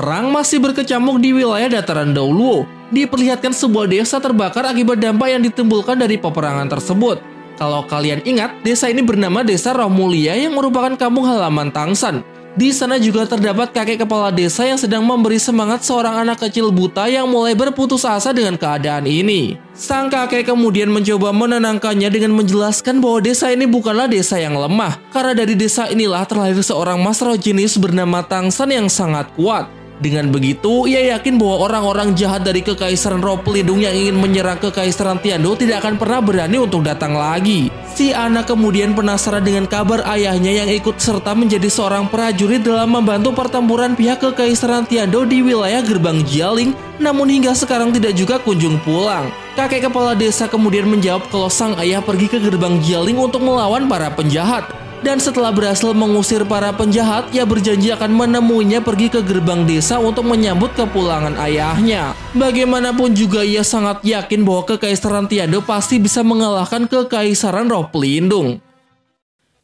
Perang masih berkecamuk di wilayah dataran Dauluo. Diperlihatkan sebuah desa terbakar akibat dampak yang ditimbulkan dari peperangan tersebut. Kalau kalian ingat, desa ini bernama Desa Roh Mulia yang merupakan kampung halaman Tangsan. Di sana juga terdapat kakek kepala desa yang sedang memberi semangat seorang anak kecil buta yang mulai berputus asa dengan keadaan ini. Sang kakek kemudian mencoba menenangkannya dengan menjelaskan bahwa desa ini bukanlah desa yang lemah, karena dari desa inilah terlahir seorang mas roh jenius bernama Tangsan yang sangat kuat. Dengan begitu, ia yakin bahwa orang-orang jahat dari Kekaisaran Roh Pelindung yang ingin menyerang Kekaisaran Tiandou tidak akan pernah berani untuk datang lagi. Si anak kemudian penasaran dengan kabar ayahnya yang ikut serta menjadi seorang prajurit dalam membantu pertempuran pihak Kekaisaran Tiandou di wilayah Gerbang Jialing, namun hingga sekarang tidak juga kunjung pulang. Kakek kepala desa kemudian menjawab kalau sang ayah pergi ke Gerbang Jialing untuk melawan para penjahat. Dan setelah berhasil mengusir para penjahat, ia berjanji akan menemuinya pergi ke gerbang desa untuk menyambut kepulangan ayahnya. Bagaimanapun juga ia sangat yakin bahwa Kekaisaran Tiandou pasti bisa mengalahkan Kekaisaran Roh Pelindung.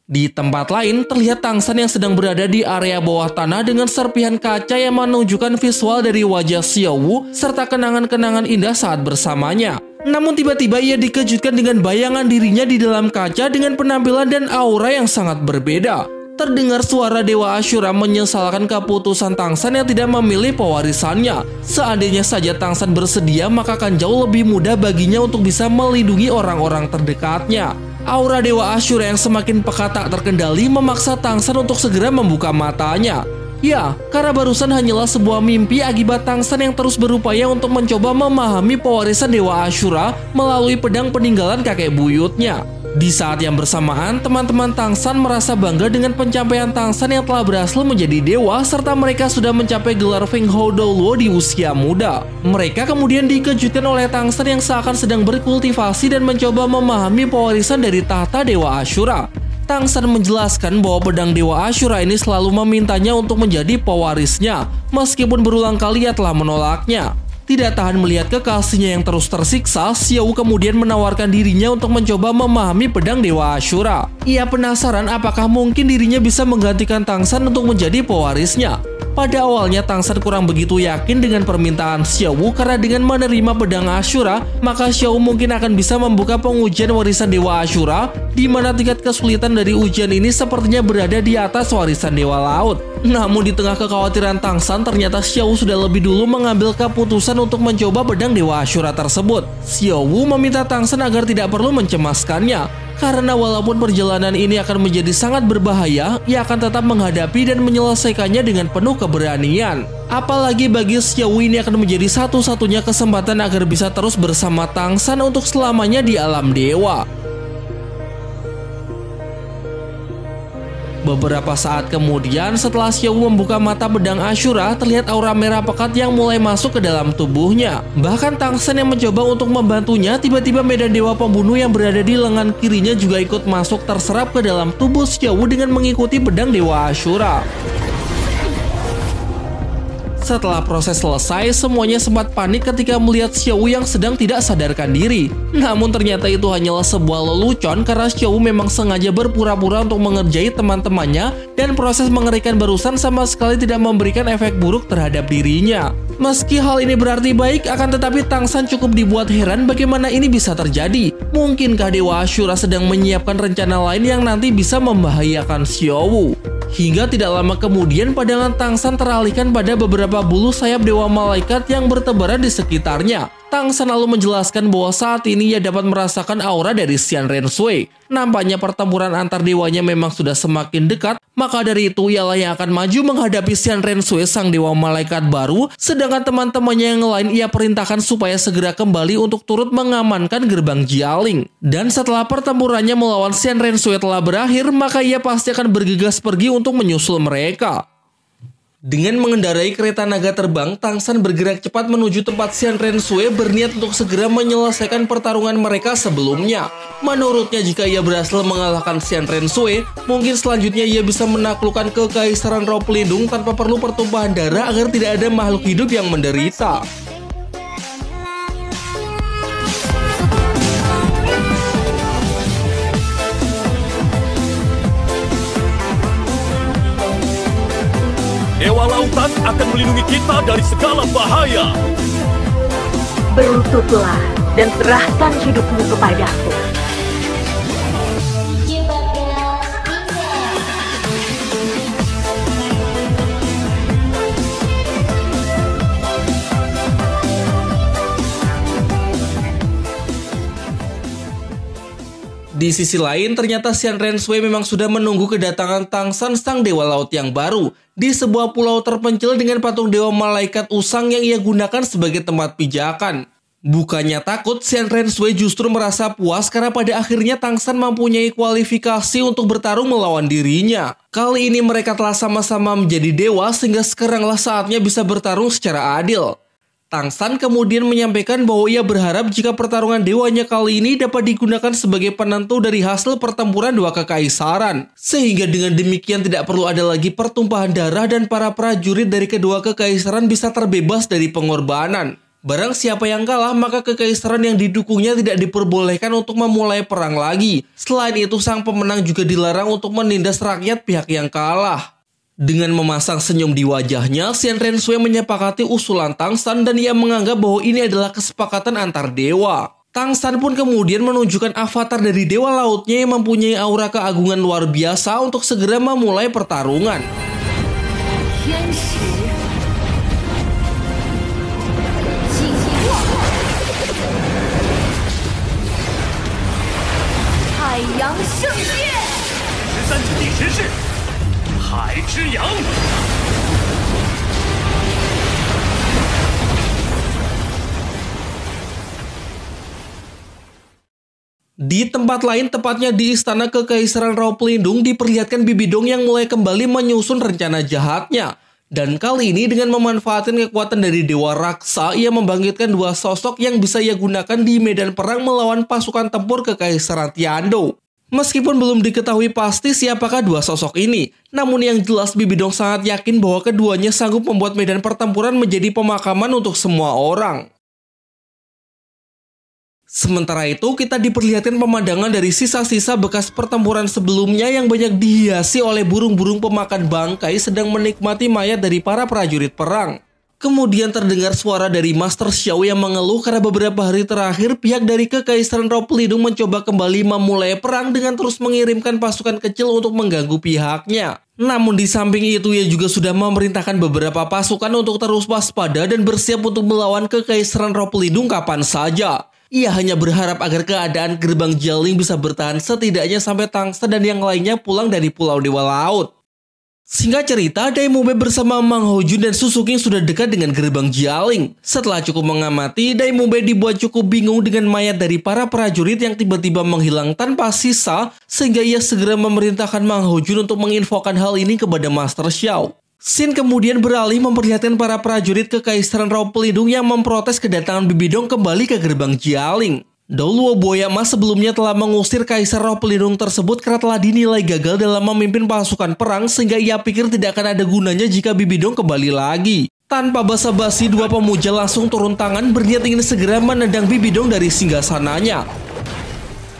Di tempat lain, terlihat Tangsan yang sedang berada di area bawah tanah dengan serpihan kaca yang menunjukkan visual dari wajah Xiao Wu serta kenangan-kenangan indah saat bersamanya. Namun tiba-tiba ia dikejutkan dengan bayangan dirinya di dalam kaca dengan penampilan dan aura yang sangat berbeda. Terdengar suara Dewa Ashura menyesalkan keputusan Tangsan yang tidak memilih pewarisannya. Seandainya saja Tangsan bersedia, maka akan jauh lebih mudah baginya untuk bisa melindungi orang-orang terdekatnya. Aura Dewa Ashura yang semakin pekat tak terkendali memaksa Tangsan untuk segera membuka matanya. Ya, karena barusan hanyalah sebuah mimpi akibat Tangsan yang terus berupaya untuk mencoba memahami pewarisan Dewa Ashura melalui pedang peninggalan kakek buyutnya. Di saat yang bersamaan, teman-teman Tangsan merasa bangga dengan pencapaian Tangsan yang telah berhasil menjadi dewa serta mereka sudah mencapai gelar Feng Hou Douluo di usia muda. Mereka kemudian dikejutkan oleh Tangsan yang seakan sedang berkultivasi dan mencoba memahami pewarisan dari tahta Dewa Ashura. Tangsan menjelaskan bahwa pedang Dewa Ashura ini selalu memintanya untuk menjadi pewarisnya, meskipun berulang kali ia telah menolaknya. Tidak tahan melihat kekasihnya yang terus tersiksa, Xiao kemudian menawarkan dirinya untuk mencoba memahami pedang Dewa Ashura. Ia penasaran apakah mungkin dirinya bisa menggantikan Tangsan untuk menjadi pewarisnya. Pada awalnya Tangsan kurang begitu yakin dengan permintaan Xiao karena dengan menerima pedang Ashura, maka Xiao mungkin akan bisa membuka pengujian warisan Dewa Ashura, di mana tingkat kesulitan dari ujian ini sepertinya berada di atas warisan Dewa Laut. Namun di tengah kekhawatiran Tangsan, ternyata Xiao sudah lebih dulu mengambil keputusan untuk mencoba pedang Dewa Ashura tersebut. Xiao meminta Tangsan agar tidak perlu mencemaskannya. Karena walaupun perjalanan ini akan menjadi sangat berbahaya, ia akan tetap menghadapi dan menyelesaikannya dengan penuh keberanian. Apalagi bagi Xiao ini akan menjadi satu-satunya kesempatan agar bisa terus bersama Tangsan untuk selamanya di alam dewa. Beberapa saat kemudian, setelah Xiao membuka mata pedang Ashura, terlihat aura merah pekat yang mulai masuk ke dalam tubuhnya. Bahkan Tangsan yang mencoba untuk membantunya, tiba-tiba medan dewa pembunuh yang berada di lengan kirinya juga ikut masuk terserap ke dalam tubuh Xiao dengan mengikuti pedang Dewa Ashura. Setelah proses selesai, semuanya sempat panik ketika melihat Xiao yang sedang tidak sadarkan diri. Namun ternyata itu hanyalah sebuah lelucon karena Xiao memang sengaja berpura-pura untuk mengerjai teman-temannya dan proses mengerikan barusan sama sekali tidak memberikan efek buruk terhadap dirinya. Meski hal ini berarti baik, akan tetapi Tangsan cukup dibuat heran bagaimana ini bisa terjadi. Mungkinkah Dewa Ashura sedang menyiapkan rencana lain yang nanti bisa membahayakan Xiao? Hingga tidak lama kemudian pandangan Tangsan teralihkan pada beberapa bulu sayap dewa malaikat yang bertebaran di sekitarnya. Tangsan lalu menjelaskan bahwa saat ini ia dapat merasakan aura dari Xian Renshui. Nampaknya pertempuran antar dewanya memang sudah semakin dekat, maka dari itu ialah yang akan maju menghadapi Xian Renshui sang dewa malaikat baru, sedangkan teman-temannya yang lain ia perintahkan supaya segera kembali untuk turut mengamankan gerbang Jialing. Dan setelah pertempurannya melawan Xian Renshui telah berakhir, maka ia pasti akan bergegas pergi untuk menyusul mereka. Dengan mengendarai kereta naga terbang, Tangsan bergerak cepat menuju tempat Xian Renshui berniat untuk segera menyelesaikan pertarungan mereka sebelumnya. Menurutnya jika ia berhasil mengalahkan Xian Renshui, mungkin selanjutnya ia bisa menaklukkan Kekaisaran Roh Pelindung tanpa perlu pertumpahan darah agar tidak ada makhluk hidup yang menderita. Dewa Lautan Tuhan akan melindungi kita dari segala bahaya. Berlututlah dan serahkan hidupmu kepadaku. Di sisi lain, ternyata Xian Renshui memang sudah menunggu kedatangan Tang San, sang dewa laut yang baru, di sebuah pulau terpencil dengan patung dewa malaikat usang yang ia gunakan sebagai tempat pijakan. Bukannya takut, Xian Renshui justru merasa puas karena pada akhirnya Tang San mempunyai kualifikasi untuk bertarung melawan dirinya. Kali ini mereka telah sama-sama menjadi dewa sehingga sekaranglah saatnya bisa bertarung secara adil. Tang San kemudian menyampaikan bahwa ia berharap jika pertarungan dewanya kali ini dapat digunakan sebagai penentu dari hasil pertempuran dua kekaisaran. Sehingga dengan demikian tidak perlu ada lagi pertumpahan darah dan para prajurit dari kedua kekaisaran bisa terbebas dari pengorbanan. Barang siapa yang kalah, maka kekaisaran yang didukungnya tidak diperbolehkan untuk memulai perang lagi. Selain itu, sang pemenang juga dilarang untuk menindas rakyat pihak yang kalah. Dengan memasang senyum di wajahnya, Xian Renshui menyepakati usulan Tang San dan ia menganggap bahwa ini adalah kesepakatan antar dewa. Tang San pun kemudian menunjukkan avatar dari dewa lautnya yang mempunyai aura keagungan luar biasa untuk segera memulai pertarungan. Di tempat lain, tepatnya di Istana Kekaisaran Rao Pelindung, diperlihatkan Bibi Dong yang mulai kembali menyusun rencana jahatnya. Dan kali ini dengan memanfaatkan kekuatan dari Dewa Raksa, ia membangkitkan dua sosok yang bisa ia gunakan di medan perang melawan pasukan tempur Kekaisaran Tiandou. Meskipun belum diketahui pasti siapakah dua sosok ini, namun yang jelas Bibi Dong sangat yakin bahwa keduanya sanggup membuat medan pertempuran menjadi pemakaman untuk semua orang. Sementara itu, kita diperlihatkan pemandangan dari sisa-sisa bekas pertempuran sebelumnya yang banyak dihiasi oleh burung-burung pemakan bangkai sedang menikmati mayat dari para prajurit perang. Kemudian terdengar suara dari Master Xiao yang mengeluh karena beberapa hari terakhir pihak dari Kekaisaran Rao Pelindung mencoba kembali memulai perang dengan terus mengirimkan pasukan kecil untuk mengganggu pihaknya. Namun di samping itu ia juga sudah memerintahkan beberapa pasukan untuk terus waspada dan bersiap untuk melawan Kekaisaran Rao Pelindung kapan saja. Ia hanya berharap agar keadaan gerbang Jialing bisa bertahan setidaknya sampai Tang San dan yang lainnya pulang dari Pulau Dewa Laut. Singkat cerita, Dai Mu Bei bersama Mang Hao Jun dan Su Suking sudah dekat dengan gerbang Jialing. Setelah cukup mengamati, Dai Mu Bei dibuat cukup bingung dengan mayat dari para prajurit yang tiba-tiba menghilang tanpa sisa, sehingga ia segera memerintahkan Mang Hao Jun untuk menginfokan hal ini kepada Master Xiao. Xin kemudian beralih memperlihatkan para prajurit Kekaisaran Rao Pelindung yang memprotes kedatangan Bibi Dong kembali ke gerbang Jialing. Dauluo Buaya Emas sebelumnya telah mengusir Kaisar Rao Pelindung tersebut karena telah dinilai gagal dalam memimpin pasukan perang sehingga ia pikir tidak akan ada gunanya jika Bibi Dong kembali lagi. Tanpa basa-basi, dua pemuja langsung turun tangan berniat ingin segera menendang Bibi Dong dari singgasananya.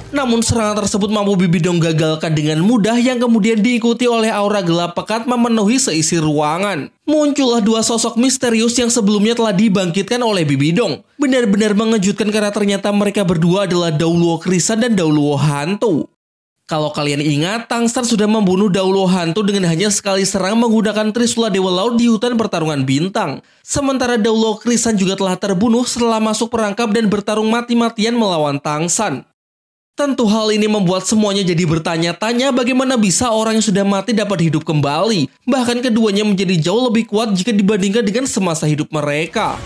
Namun serangan tersebut mampu Bibi Dong gagalkan dengan mudah yang kemudian diikuti oleh aura gelap pekat memenuhi seisi ruangan. Muncullah dua sosok misterius yang sebelumnya telah dibangkitkan oleh Bibi Dong. Benar-benar mengejutkan karena ternyata mereka berdua adalah Dauluo Krisan dan Dauluo Hantu. Kalau kalian ingat, Tang San sudah membunuh Dauluo Hantu dengan hanya sekali serang menggunakan Trisula Dewa Laut di hutan pertarungan bintang. Sementara Dauluo Krisan juga telah terbunuh setelah masuk perangkap dan bertarung mati-matian melawan Tang San. Tentu hal ini membuat semuanya jadi bertanya-tanya bagaimana bisa orang yang sudah mati dapat hidup kembali. Bahkan keduanya menjadi jauh lebih kuat jika dibandingkan dengan semasa hidup mereka.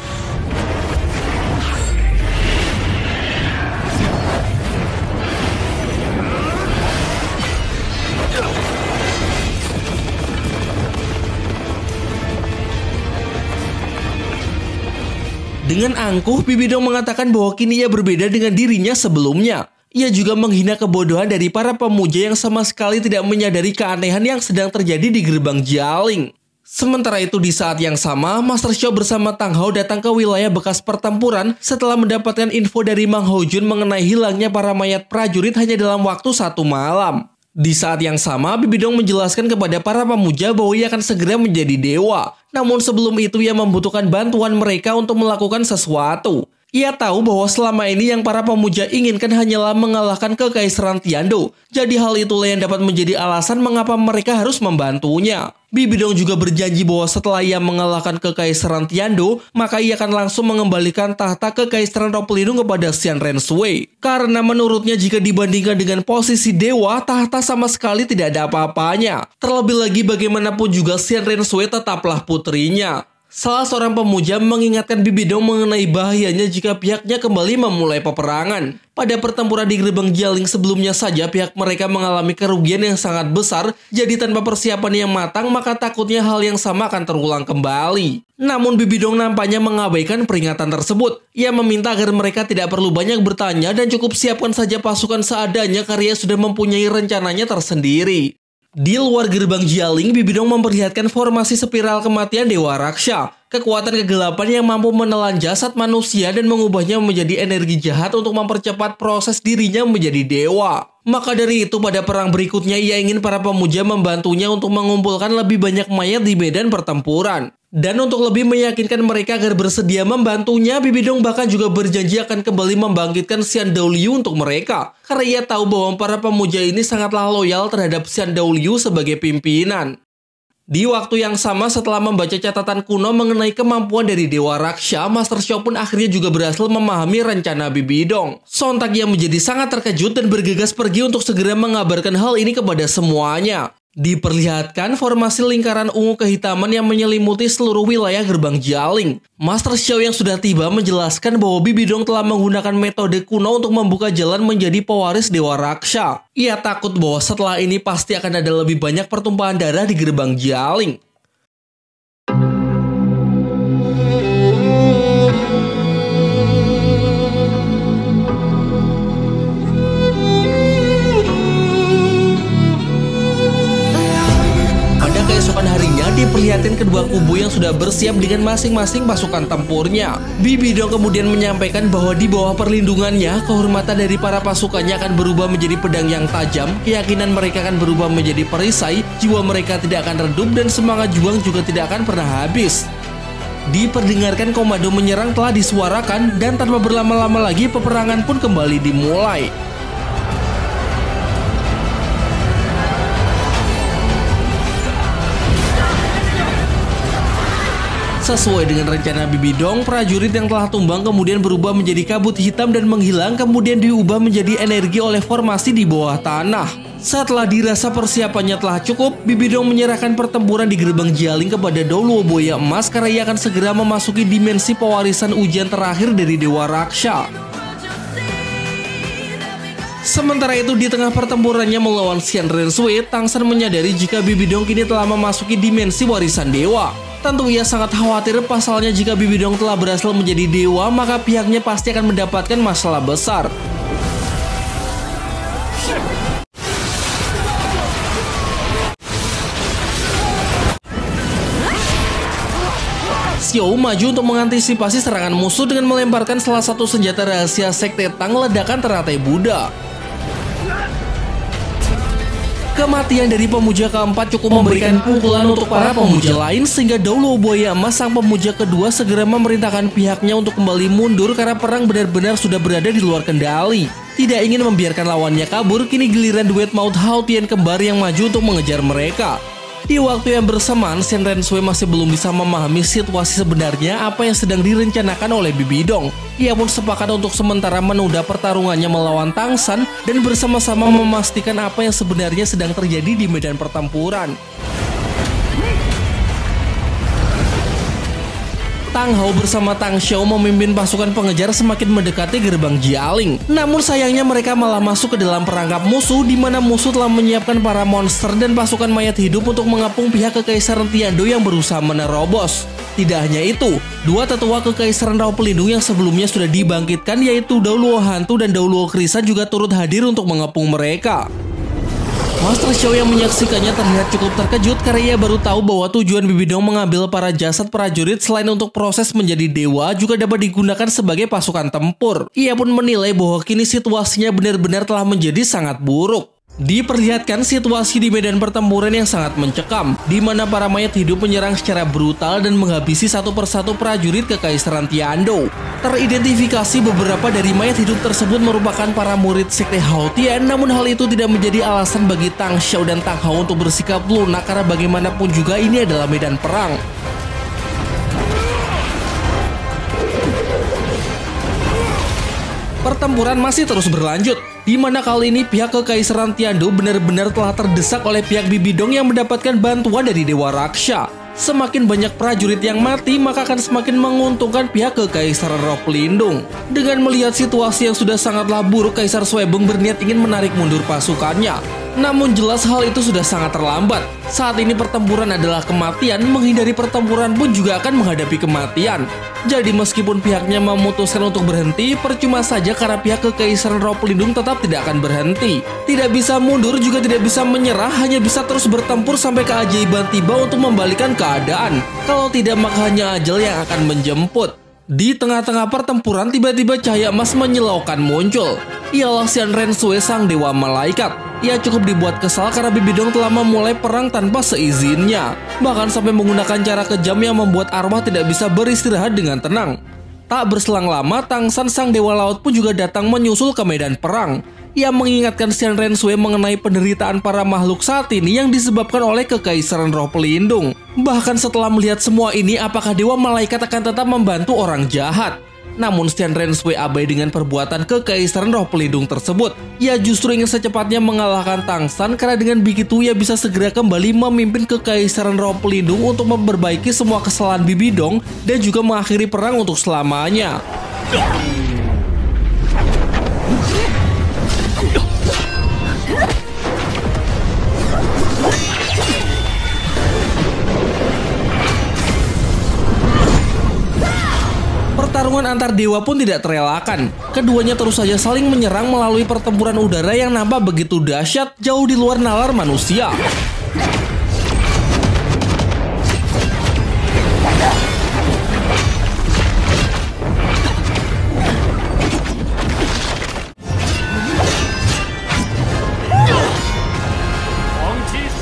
Dengan angkuh, Bibi Dong mengatakan bahwa kini ia berbeda dengan dirinya sebelumnya. Ia juga menghina kebodohan dari para pemuja yang sama sekali tidak menyadari keanehan yang sedang terjadi di gerbang Jialing. Sementara itu di saat yang sama, Master Xiao bersama Tang Hao datang ke wilayah bekas pertempuran setelah mendapatkan info dari Mang Hao Jun mengenai hilangnya para mayat prajurit hanya dalam waktu 1 malam. Di saat yang sama, Bibidong menjelaskan kepada para pemuja bahwa ia akan segera menjadi dewa. Namun sebelum itu ia membutuhkan bantuan mereka untuk melakukan sesuatu. Ia tahu bahwa selama ini yang para pemuja inginkan hanyalah mengalahkan Kekaisaran Tiandou. Jadi hal itulah yang dapat menjadi alasan mengapa mereka harus membantunya. Bibidong juga berjanji bahwa setelah ia mengalahkan Kekaisaran Tiandou, maka ia akan langsung mengembalikan tahta Kekaisaran Roh Pelindung kepada Xian Renshui. Karena menurutnya jika dibandingkan dengan posisi dewa, tahta sama sekali tidak ada apa-apanya. Terlebih lagi bagaimanapun juga Xian Renshui tetaplah putrinya. Salah seorang pemuja mengingatkan Bibidong mengenai bahayanya jika pihaknya kembali memulai peperangan. Pada pertempuran di Gerbang Jialing sebelumnya saja pihak mereka mengalami kerugian yang sangat besar, jadi tanpa persiapan yang matang maka takutnya hal yang sama akan terulang kembali. Namun Bibidong nampaknya mengabaikan peringatan tersebut. Ia meminta agar mereka tidak perlu banyak bertanya dan cukup siapkan saja pasukan seadanya karena ia sudah mempunyai rencananya tersendiri. Di luar Gerbang Jialing, Bibidong memperlihatkan formasi spiral kematian Dewa Raksha, kekuatan kegelapan yang mampu menelan jasad manusia dan mengubahnya menjadi energi jahat untuk mempercepat proses dirinya menjadi dewa. Maka dari itu pada perang berikutnya ia ingin para pemuja membantunya untuk mengumpulkan lebih banyak mayat di medan pertempuran. Dan untuk lebih meyakinkan mereka agar bersedia membantunya, Bibidong bahkan juga berjanji akan kembali membangkitkan Xian Douliu untuk mereka. Karena ia tahu bahwa para pemuja ini sangatlah loyal terhadap Xian Douliu sebagai pimpinan. Di waktu yang sama setelah membaca catatan kuno mengenai kemampuan dari Dewa Raksha, Master Xiao pun akhirnya juga berhasil memahami rencana Bibidong. Sontak ia menjadi sangat terkejut dan bergegas pergi untuk segera mengabarkan hal ini kepada semuanya. Diperlihatkan formasi lingkaran ungu kehitaman yang menyelimuti seluruh wilayah Gerbang Jialing. Master Xiao yang sudah tiba menjelaskan bahwa Bibidong telah menggunakan metode kuno untuk membuka jalan menjadi pewaris Dewa Raksha. Ia takut bahwa setelah ini pasti akan ada lebih banyak pertumpahan darah di Gerbang Jialing. Keesokan harinya diperlihatkan kedua kubu yang sudah bersiap dengan masing-masing pasukan tempurnya. Bibidong kemudian menyampaikan bahwa di bawah perlindungannya, kehormatan dari para pasukannya akan berubah menjadi pedang yang tajam, keyakinan mereka akan berubah menjadi perisai, jiwa mereka tidak akan redup dan semangat juang juga tidak akan pernah habis. Diperdengarkan komando menyerang telah disuarakan dan tanpa berlama-lama lagi peperangan pun kembali dimulai. Sesuai dengan rencana Bibidong, prajurit yang telah tumbang kemudian berubah menjadi kabut hitam dan menghilang, kemudian diubah menjadi energi oleh formasi di bawah tanah. Setelah dirasa persiapannya telah cukup, Bibidong menyerahkan pertempuran di Gerbang Jialing kepada Douluo Buaya Emas karena ia akan segera memasuki dimensi pewarisan ujian terakhir dari Dewa Raksha. Sementara itu di tengah pertempurannya melawan Xian Renshui, Tang San menyadari jika Bibidong kini telah memasuki dimensi warisan dewa. Tentu ia sangat khawatir pasalnya jika Bibidong telah berhasil menjadi dewa, maka pihaknya pasti akan mendapatkan masalah besar. Xiao maju untuk mengantisipasi serangan musuh dengan melemparkan salah satu senjata rahasia Sekte Tang, ledakan teratai Buddha. Kematian dari pemuja keempat cukup memberikan pukulan untuk para pemuja lain sehingga Douluo Buaya Emas sang pemuja kedua segera memerintahkan pihaknya untuk kembali mundur karena perang benar-benar sudah berada di luar kendali. Tidak ingin membiarkan lawannya kabur, kini giliran duet Maut Hao Tian kembar yang maju untuk mengejar mereka. Di waktu yang bersamaan, Xian Renshui masih belum bisa memahami situasi sebenarnya apa yang sedang direncanakan oleh Bibidong. Ia pun sepakat untuk sementara menunda pertarungannya melawan Tang San dan bersama-sama memastikan apa yang sebenarnya sedang terjadi di medan pertempuran. Tang Hao bersama Tang Xiao memimpin pasukan pengejar semakin mendekati Gerbang Jialing. Namun sayangnya mereka malah masuk ke dalam perangkap musuh, di mana musuh telah menyiapkan para monster dan pasukan mayat hidup untuk mengepung pihak Kekaisaran Tiandou yang berusaha menerobos. Tidak hanya itu, dua tetua Kekaisaran Roh Pelindung yang sebelumnya sudah dibangkitkan yaitu Douluo Hantu dan Douluo Krisa juga turut hadir untuk mengepung mereka. Master Xiao yang menyaksikannya terlihat cukup terkejut karena ia baru tahu bahwa tujuan Bibidong mengambil para jasad prajurit selain untuk proses menjadi dewa juga dapat digunakan sebagai pasukan tempur. Ia pun menilai bahwa kini situasinya benar-benar telah menjadi sangat buruk. Diperlihatkan situasi di medan pertempuran yang sangat mencekam, di mana para mayat hidup menyerang secara brutal dan menghabisi satu persatu prajurit Kekaisaran Tiandou. Teridentifikasi beberapa dari mayat hidup tersebut merupakan para murid Sekte Hao Tian, namun hal itu tidak menjadi alasan bagi Tang Xiao dan Tang Hao untuk bersikap lunak karena bagaimanapun juga ini adalah medan perang. Pertempuran masih terus berlanjut, di mana kali ini pihak Kekaisaran Tiandou benar-benar telah terdesak oleh pihak Bibi Dong yang mendapatkan bantuan dari Dewa Raksha. Semakin banyak prajurit yang mati, maka akan semakin menguntungkan pihak Kekaisaran Roh Pelindung. Dengan melihat situasi yang sudah sangatlah buruk, Kaisar Suebeng berniat ingin menarik mundur pasukannya. Namun jelas hal itu sudah sangat terlambat. Saat ini pertempuran adalah kematian, menghindari pertempuran pun juga akan menghadapi kematian. Jadi meskipun pihaknya memutuskan untuk berhenti, percuma saja karena pihak Kekaisaran Roh Pelindung tetap tidak akan berhenti. Tidak bisa mundur juga tidak bisa menyerah, hanya bisa terus bertempur sampai keajaiban tiba untuk membalikan keadaan. Kalau tidak maka hanya ajal yang akan menjemput. Di tengah-tengah pertempuran tiba-tiba cahaya emas menyilaukan muncul. Ialah Xian Rensui, sang dewa malaikat. Ia cukup dibuat kesal karena Bibi Dong telah memulai perang tanpa seizinnya. Bahkan sampai menggunakan cara kejam yang membuat arwah tidak bisa beristirahat dengan tenang. Tak berselang lama, Tang San, sang dewa laut pun juga datang menyusul ke medan perang. Ia mengingatkan Xian Rensui mengenai penderitaan para makhluk saat ini yang disebabkan oleh Kekaisaran Roh Pelindung. Bahkan setelah melihat semua ini, apakah dewa malaikat akan tetap membantu orang jahat? Namun Xian Rensui abai dengan perbuatan Kekaisaran Roh Pelindung tersebut. Ia justru ingin secepatnya mengalahkan Tang San karena dengan begitu ia bisa segera kembali memimpin Kekaisaran Roh Pelindung untuk memperbaiki semua kesalahan Bibi Dong dan juga mengakhiri perang untuk selamanya. Pertarungan antar dewa pun tidak terelakkan. Keduanya terus saja saling menyerang melalui pertempuran udara yang nampak begitu dahsyat, jauh di luar nalar manusia.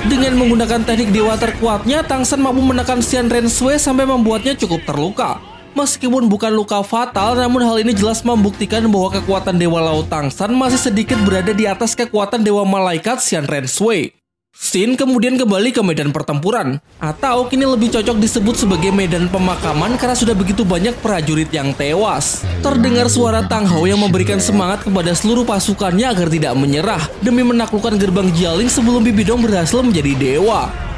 Dengan menggunakan teknik dewa terkuatnya, Tang San mampu menekan Xian Rensui sampai membuatnya cukup terluka. Meskipun bukan luka fatal, namun hal ini jelas membuktikan bahwa kekuatan Dewa Laut Tang San masih sedikit berada di atas kekuatan Dewa Malaikat Xian Rensui. Xin kemudian kembali ke medan pertempuran, atau kini lebih cocok disebut sebagai medan pemakaman karena sudah begitu banyak prajurit yang tewas. Terdengar suara Tang Hao yang memberikan semangat kepada seluruh pasukannya agar tidak menyerah demi menaklukkan gerbang Jialing sebelum Bibi Dong berhasil menjadi dewa.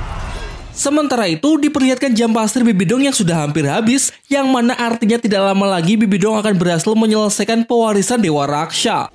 Sementara itu, diperlihatkan jam pasir Bibi Dong yang sudah hampir habis, yang mana artinya tidak lama lagi Bibi Dong akan berhasil menyelesaikan pewarisan Dewa Raksha.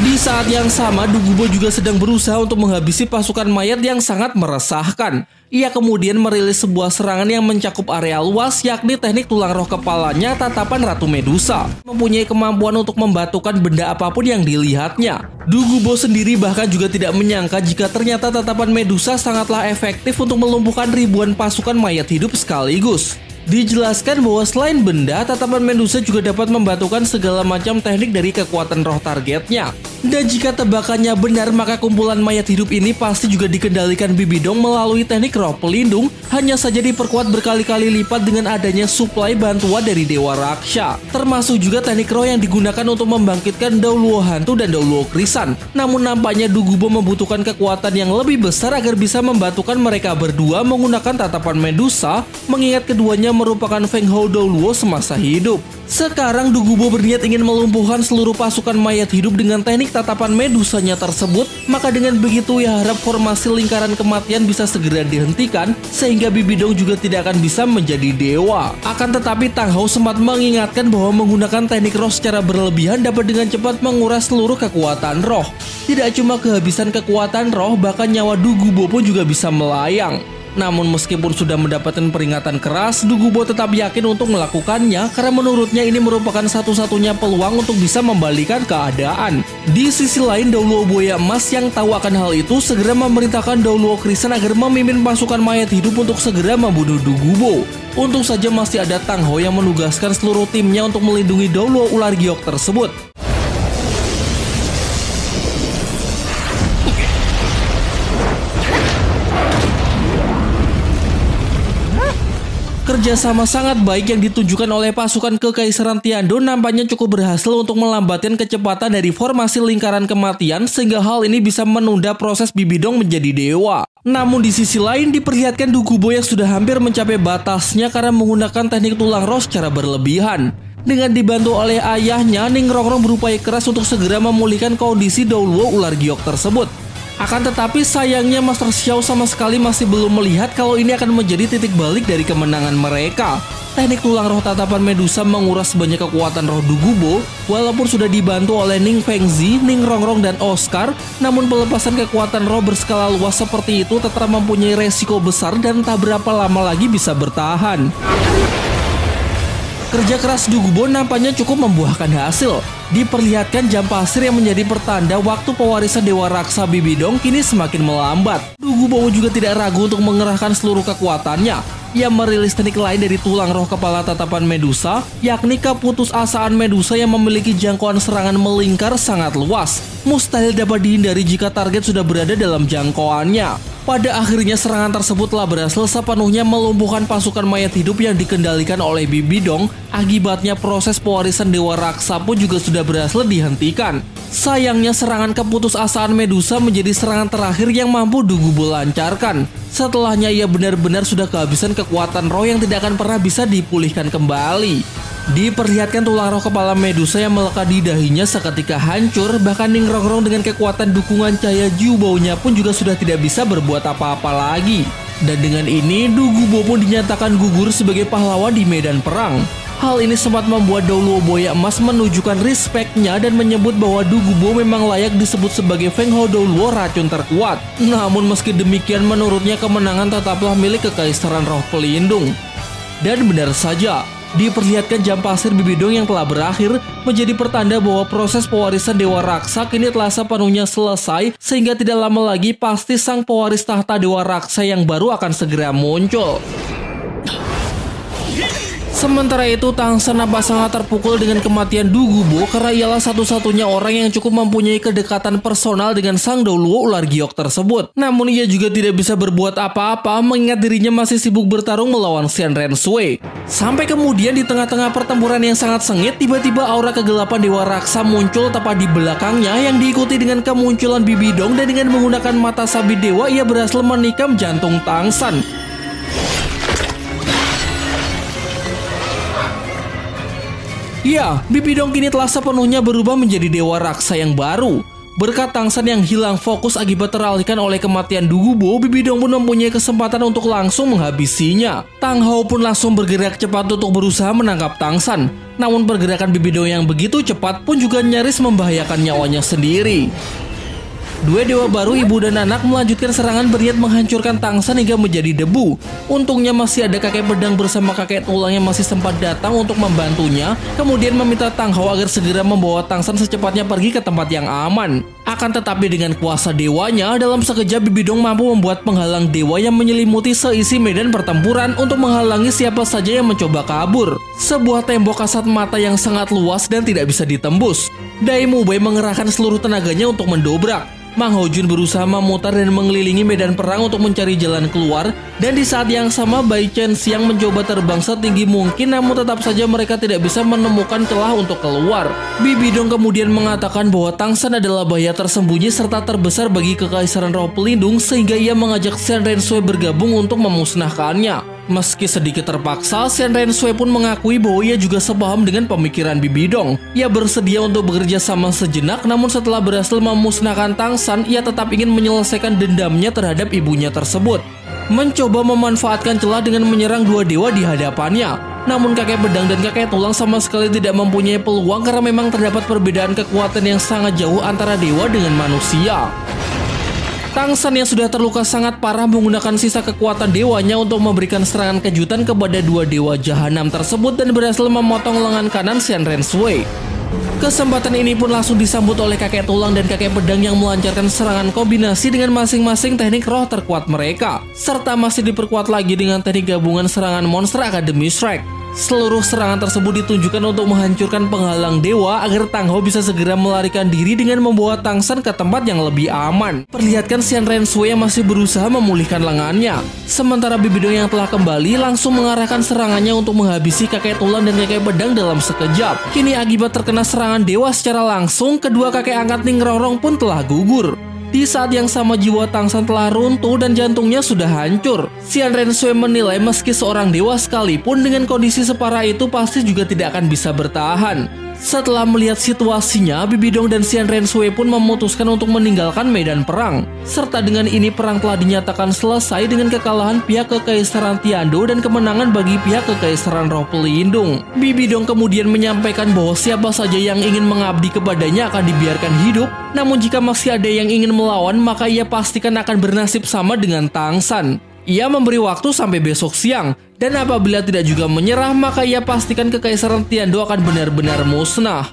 Di saat yang sama, Du Gubo juga sedang berusaha untuk menghabisi pasukan mayat yang sangat meresahkan. Ia kemudian merilis sebuah serangan yang mencakup area luas, yakni teknik tulang roh kepalanya Tatapan Ratu Medusa. Mempunyai kemampuan untuk membatukan benda apapun yang dilihatnya. Du Gubo sendiri bahkan juga tidak menyangka jika ternyata Tatapan Medusa sangatlah efektif untuk melumpuhkan ribuan pasukan mayat hidup sekaligus. Dijelaskan bahwa selain benda, Tatapan Medusa juga dapat membatukan segala macam teknik dari kekuatan roh targetnya. Dan jika tebakannya benar, maka kumpulan mayat hidup ini pasti juga dikendalikan Bibi Dong melalui teknik roh pelindung, hanya saja diperkuat berkali-kali lipat dengan adanya suplai bantuan dari Dewa Raksha. Termasuk juga teknik roh yang digunakan untuk membangkitkan Dao Luo Hantu dan Dao Luo Krisan. Namun nampaknya Du Gubo membutuhkan kekuatan yang lebih besar agar bisa membatukan mereka berdua menggunakan Tatapan Medusa, mengingat keduanya merupakan Feng Hao Dao Luo semasa hidup. Sekarang Du Gubo berniat ingin melumpuhkan seluruh pasukan mayat hidup dengan teknik Tatapan Medusanya tersebut, maka dengan begitu ia harap formasi lingkaran kematian bisa segera dihentikan sehingga Bibi Dong juga tidak akan bisa menjadi dewa. Akan tetapi Tang Hao sempat mengingatkan bahwa menggunakan teknik roh secara berlebihan dapat dengan cepat menguras seluruh kekuatan roh. Tidak cuma kehabisan kekuatan roh, bahkan nyawa Du Gubo pun juga bisa melayang. Namun meskipun sudah mendapatkan peringatan keras, Du Gubo tetap yakin untuk melakukannya karena menurutnya ini merupakan satu-satunya peluang untuk bisa membalikan keadaan. Di sisi lain, Dao Luo Buaya Emas yang tahu akan hal itu segera memerintahkan Dao Luo Krisan agar memimpin pasukan mayat hidup untuk segera membunuh Du Gubo. Untung saja masih ada Tang Hao yang menugaskan seluruh timnya untuk melindungi Dao Luo Ular Giok tersebut. Kerjasama sangat baik yang ditunjukkan oleh pasukan Kekaisaran Tiandou nampaknya cukup berhasil untuk melambatkan kecepatan dari formasi lingkaran kematian sehingga hal ini bisa menunda proses Bibidong menjadi dewa. Namun di sisi lain diperlihatkan Du Gubo yang sudah hampir mencapai batasnya karena menggunakan teknik tulang roh secara berlebihan. Dengan dibantu oleh ayahnya, Ning Rongrong berupaya keras untuk segera memulihkan kondisi Douluo ular giok tersebut. Akan tetapi sayangnya Master Xiao sama sekali masih belum melihat kalau ini akan menjadi titik balik dari kemenangan mereka. Teknik tulang roh tatapan Medusa menguras banyak kekuatan roh Du Gubo, walaupun sudah dibantu oleh Ning Fengzi, Ning Rongrong, dan Oscar, namun pelepasan kekuatan roh berskala luas seperti itu tetap mempunyai resiko besar dan tak berapa lama lagi bisa bertahan. Kerja keras Du Gubo nampaknya cukup membuahkan hasil. Diperlihatkan jam pasir yang menjadi pertanda waktu pewarisan Dewa Raksa Bibidong kini semakin melambat. Du Gubo juga tidak ragu untuk mengerahkan seluruh kekuatannya. Ia merilis teknik lain dari tulang roh kepala tatapan Medusa, yakni keputusasaan Medusa yang memiliki jangkauan serangan melingkar sangat luas. Mustahil dapat dihindari jika target sudah berada dalam jangkauannya. Pada akhirnya serangan tersebut telah berhasil sepenuhnya melumpuhkan pasukan mayat hidup yang dikendalikan oleh Bibidong. Akibatnya proses pewarisan Dewa Raksa pun juga sudah berhasil dihentikan. Sayangnya serangan keputusasaan Medusa menjadi serangan terakhir yang mampu Du Gubo lancarkan. Setelahnya ia benar-benar sudah kehabisan kekuatan roh yang tidak akan pernah bisa dipulihkan kembali. Diperlihatkan tulang roh kepala Medusa yang melekat di dahinya seketika hancur, bahkan Ning Rongrong dengan kekuatan dukungan cahaya Jiu Baunya pun juga sudah tidak bisa berbuat apa-apa lagi. Dan dengan ini, Du Gubo pun dinyatakan gugur sebagai pahlawan di medan perang. Hal ini sempat membuat Douluo Boya Emas menunjukkan respect-nya dan menyebut bahwa Du Gubo memang layak disebut sebagai Feng Hao Douluo racun terkuat. Namun meski demikian menurutnya kemenangan tetaplah milik Kekaisaran Roh Pelindung. Dan benar saja, diperlihatkan jam pasir Bibidong yang telah berakhir menjadi pertanda bahwa proses pewarisan Dewa Raksa kini telah sepenuhnya selesai sehingga tidak lama lagi pasti sang pewaris tahta Dewa Raksa yang baru akan segera muncul. Sementara itu, Tang San nampak sangat terpukul dengan kematian Du Gubo karena ialah satu-satunya orang yang cukup mempunyai kedekatan personal dengan sang Douluo ular giok tersebut. Namun ia juga tidak bisa berbuat apa-apa mengingat dirinya masih sibuk bertarung melawan Xian Renshui. Sampai kemudian di tengah-tengah pertempuran yang sangat sengit, tiba-tiba aura kegelapan Dewa Raksa muncul tepat di belakangnya yang diikuti dengan kemunculan Bibidong, dan dengan menggunakan mata sabit dewa ia berhasil menikam jantung Tang San. Ya, Bibidong kini telah sepenuhnya berubah menjadi Dewa Raksa yang baru. Berkat Tang San yang hilang fokus akibat teralihkan oleh kematian Du Gubo, Bibidong pun mempunyai kesempatan untuk langsung menghabisinya. Tang Hao pun langsung bergerak cepat untuk berusaha menangkap Tang San. Namun pergerakan Bibidong yang begitu cepat pun juga nyaris membahayakan nyawanya sendiri. Dua dewa baru ibu dan anak melanjutkan serangan berniat menghancurkan Tang San hingga menjadi debu. Untungnya masih ada kakek pedang bersama kakek tulang yang masih sempat datang untuk membantunya, kemudian meminta Tang Hao agar segera membawa Tang San secepatnya pergi ke tempat yang aman. Akan tetapi dengan kuasa dewanya, dalam sekejap Bibidong mampu membuat penghalang dewa yang menyelimuti seisi medan pertempuran untuk menghalangi siapa saja yang mencoba kabur. Sebuah tembok kasat mata yang sangat luas dan tidak bisa ditembus. Dai Mubai mengerahkan seluruh tenaganya untuk mendobrak. Mang Hojun berusaha memutar dan mengelilingi medan perang untuk mencari jalan keluar, dan di saat yang sama Bai Chen Xiang mencoba terbang setinggi mungkin, namun tetap saja mereka tidak bisa menemukan celah untuk keluar. Bibidong kemudian mengatakan bahwa Tang San adalah bahaya tersembunyi serta terbesar bagi Kekaisaran Roh Pelindung, sehingga ia mengajak Xian Renshui bergabung untuk memusnahkannya. Meski sedikit terpaksa, Xian Renshui pun mengakui bahwa ia juga sepaham dengan pemikiran Bibidong. Ia bersedia untuk bekerja sama sejenak, namun setelah berhasil memusnahkan Tang San, ia tetap ingin menyelesaikan dendamnya terhadap ibunya tersebut. Mencoba memanfaatkan celah dengan menyerang dua dewa di hadapannya. Namun kakek pedang dan kakek tulang sama sekali tidak mempunyai peluang karena memang terdapat perbedaan kekuatan yang sangat jauh antara dewa dengan manusia. Tang San yang sudah terluka sangat parah menggunakan sisa kekuatan dewanya untuk memberikan serangan kejutan kepada dua dewa jahanam tersebut dan berhasil memotong lengan kanan Xian Renshui. Kesempatan ini pun langsung disambut oleh kakek tulang dan kakek pedang yang melancarkan serangan kombinasi dengan masing-masing teknik roh terkuat mereka, serta masih diperkuat lagi dengan teknik gabungan serangan monster Akademi Shrek. Seluruh serangan tersebut ditunjukkan untuk menghancurkan penghalang dewa agar Tang Hao bisa segera melarikan diri dengan membawa Tang San ke tempat yang lebih aman. Perlihatkan Xian Renshui yang masih berusaha memulihkan lengannya. Sementara Bibi Dong yang telah kembali langsung mengarahkan serangannya untuk menghabisi kakek tulang dan kakek pedang dalam sekejap. Kini akibat terkena serangan dewa secara langsung, kedua kakek angkat Ning Rongrong pun telah gugur. Di saat yang sama jiwa Tang San telah runtuh dan jantungnya sudah hancur. Xian Renshui menilai meski seorang dewa sekalipun dengan kondisi separah itu pasti juga tidak akan bisa bertahan. Setelah melihat situasinya, Bibi Dong dan Xian Renshui pun memutuskan untuk meninggalkan medan perang. Serta dengan ini perang telah dinyatakan selesai dengan kekalahan pihak Kekaisaran Tiando dan kemenangan bagi pihak Kekaisaran Roh Pelindung. Bibi Dong kemudian menyampaikan bahwa siapa saja yang ingin mengabdi kepadanya akan dibiarkan hidup, namun jika masih ada yang ingin melawan maka ia pastikan akan bernasib sama dengan Tang San. Ia memberi waktu sampai besok siang, dan apabila tidak juga menyerah maka ia pastikan Kekaisaran Tiando akan benar-benar musnah.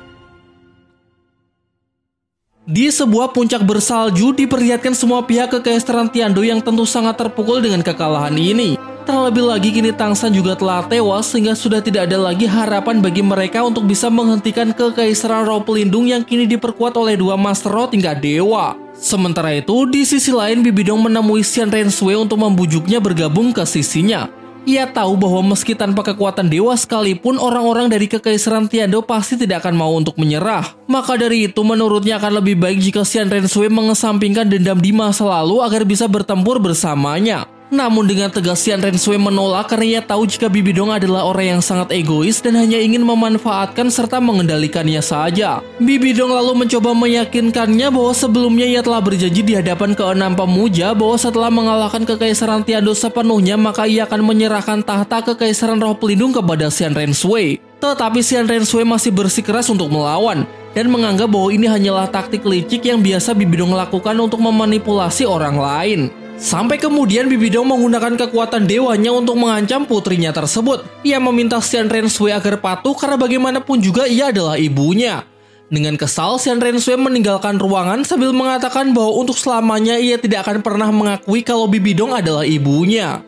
Di sebuah puncak bersalju diperlihatkan semua pihak Kekaisaran Tiando yang tentu sangat terpukul dengan kekalahan ini. Terlebih lagi kini Tang San juga telah tewas sehingga sudah tidak ada lagi harapan bagi mereka untuk bisa menghentikan Kekaisaran Roh Pelindung yang kini diperkuat oleh dua Master Roh tingkat dewa. Sementara itu, di sisi lain Bibi Dong menemui Xian Renshui untuk membujuknya bergabung ke sisinya. Ia tahu bahwa meski tanpa kekuatan dewa sekalipun orang-orang dari Kekaisaran Tiando pasti tidak akan mau untuk menyerah. Maka dari itu menurutnya akan lebih baik jika Xian Renshui mengesampingkan dendam di masa lalu agar bisa bertempur bersamanya. Namun dengan tegas Xian Renshui menolak karena ia tahu jika Bibi Dong adalah orang yang sangat egois dan hanya ingin memanfaatkan serta mengendalikannya saja. Bibi Dong lalu mencoba meyakinkannya bahwa sebelumnya ia telah berjanji di hadapan keenam pemuja bahwa setelah mengalahkan Kekaisaran Tiando sepenuhnya maka ia akan menyerahkan tahta Kekaisaran Roh Pelindung kepada Xian Renshui. Tetapi Xian Renshui masih bersikeras untuk melawan dan menganggap bahwa ini hanyalah taktik licik yang biasa Bibi Dong lakukan untuk memanipulasi orang lain. Sampai kemudian Bibi Dong menggunakan kekuatan dewanya untuk mengancam putrinya tersebut. Ia meminta Xian Renshui agar patuh karena bagaimanapun juga ia adalah ibunya. Dengan kesal, Xian Renshui meninggalkan ruangan sambil mengatakan bahwa untuk selamanya ia tidak akan pernah mengakui kalau Bibi Dong adalah ibunya.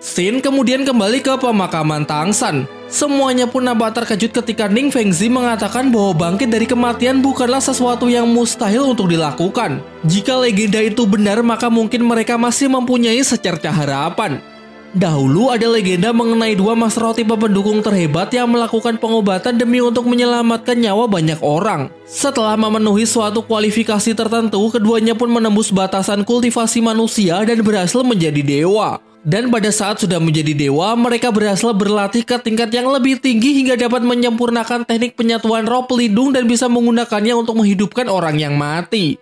Scene kemudian kembali ke pemakaman Tang San. Semuanya pun nampak terkejut ketika Ning Fengzi mengatakan bahwa bangkit dari kematian bukanlah sesuatu yang mustahil untuk dilakukan. Jika legenda itu benar maka mungkin mereka masih mempunyai secerca harapan. Dahulu ada legenda mengenai dua Master Roh tipe pendukung terhebat yang melakukan pengobatan demi untuk menyelamatkan nyawa banyak orang. Setelah memenuhi suatu kualifikasi tertentu, keduanya pun menembus batasan kultivasi manusia dan berhasil menjadi dewa. Dan pada saat sudah menjadi dewa, mereka berhasil berlatih ke tingkat yang lebih tinggi hingga dapat menyempurnakan teknik penyatuan roh pelindung dan bisa menggunakannya untuk menghidupkan orang yang mati.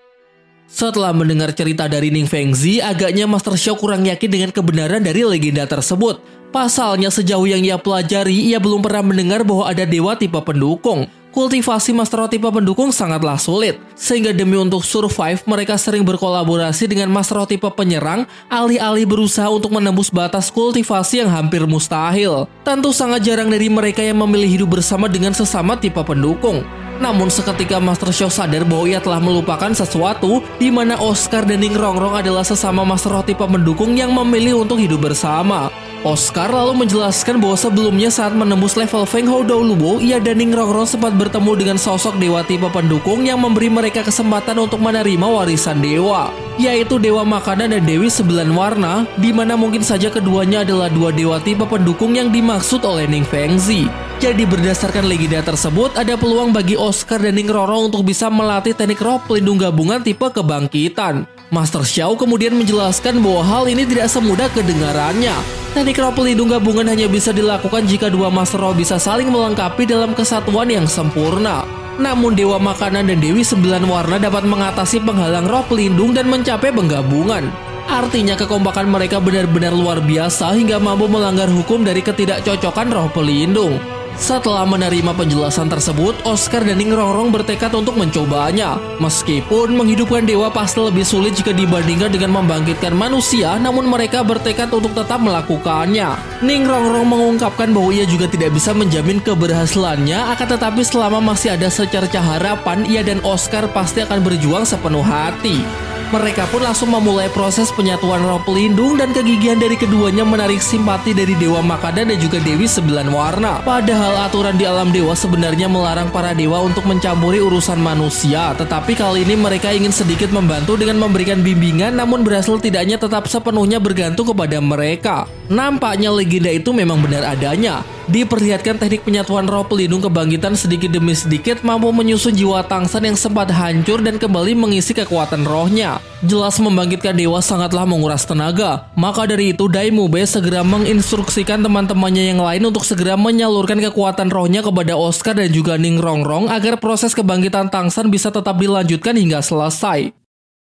Setelah mendengar cerita dari Ning Fengzi, agaknya Master Xiao kurang yakin dengan kebenaran dari legenda tersebut. Pasalnya sejauh yang ia pelajari, ia belum pernah mendengar bahwa ada dewa tipe pendukung. Kultivasi Master Roh tipe pendukung sangatlah sulit, sehingga demi untuk survive mereka sering berkolaborasi dengan Master Roh tipe penyerang, alih-alih berusaha untuk menembus batas kultivasi yang hampir mustahil. Tentu sangat jarang dari mereka yang memilih hidup bersama dengan sesama tipe pendukung. Namun seketika Master Xiao sadar bahwa ia telah melupakan sesuatu, di mana Oscar dan Ning Rongrong adalah sesama Master Roh tipe pendukung yang memilih untuk hidup bersama. Oscar lalu menjelaskan bahwa sebelumnya saat menembus level Feng Hao Daoluo, ia dan Ning Rongrong sempat bertemu dengan sosok dewa tipe pendukung yang memberi mereka kesempatan untuk menerima warisan dewa, yaitu Dewa Makanan dan Dewi Sembilan Warna, di mana mungkin saja keduanya adalah dua dewa tipe pendukung yang dimaksud oleh Ning Fengzi. Jadi berdasarkan legenda tersebut, ada peluang bagi Oscar dan Ning Rongrong untuk bisa melatih teknik roh pelindung gabungan tipe kebangkitan. Master Xiao kemudian menjelaskan bahwa hal ini tidak semudah kedengarannya. Teknik roh pelindung gabungan hanya bisa dilakukan jika dua Master Roh bisa saling melengkapi dalam kesatuan yang sempurna. Namun Dewa Makanan dan Dewi Sembilan Warna dapat mengatasi penghalang roh pelindung dan mencapai penggabungan. Artinya kekompakan mereka benar-benar luar biasa hingga mampu melanggar hukum dari ketidakcocokan roh pelindung. Setelah menerima penjelasan tersebut, Oscar dan Ning Rongrong bertekad untuk mencobanya. Meskipun menghidupkan dewa pasti lebih sulit jika dibandingkan dengan membangkitkan manusia, namun mereka bertekad untuk tetap melakukannya. Ning Rongrong mengungkapkan bahwa ia juga tidak bisa menjamin keberhasilannya, akan tetapi selama masih ada secercah harapan, ia dan Oscar pasti akan berjuang sepenuh hati. Mereka pun langsung memulai proses penyatuan roh pelindung dan kegigihan dari keduanya menarik simpati dari Dewa Makada dan juga Dewi Sembilan Warna. Padahal aturan di alam dewa sebenarnya melarang para dewa untuk mencampuri urusan manusia, tetapi kali ini mereka ingin sedikit membantu dengan memberikan bimbingan, namun berhasil tidaknya tetap sepenuhnya bergantung kepada mereka. Nampaknya legenda itu memang benar adanya. Diperlihatkan teknik penyatuan roh pelindung kebangkitan sedikit demi sedikit mampu menyusun jiwa Tangsan yang sempat hancur dan kembali mengisi kekuatan rohnya. Jelas membangkitkan dewa sangatlah menguras tenaga. Maka dari itu Daimube segera menginstruksikan teman-temannya yang lain untuk segera menyalurkan kekuatan rohnya kepada Oscar dan juga Ning Rongrong agar proses kebangkitan Tangsan bisa tetap dilanjutkan hingga selesai.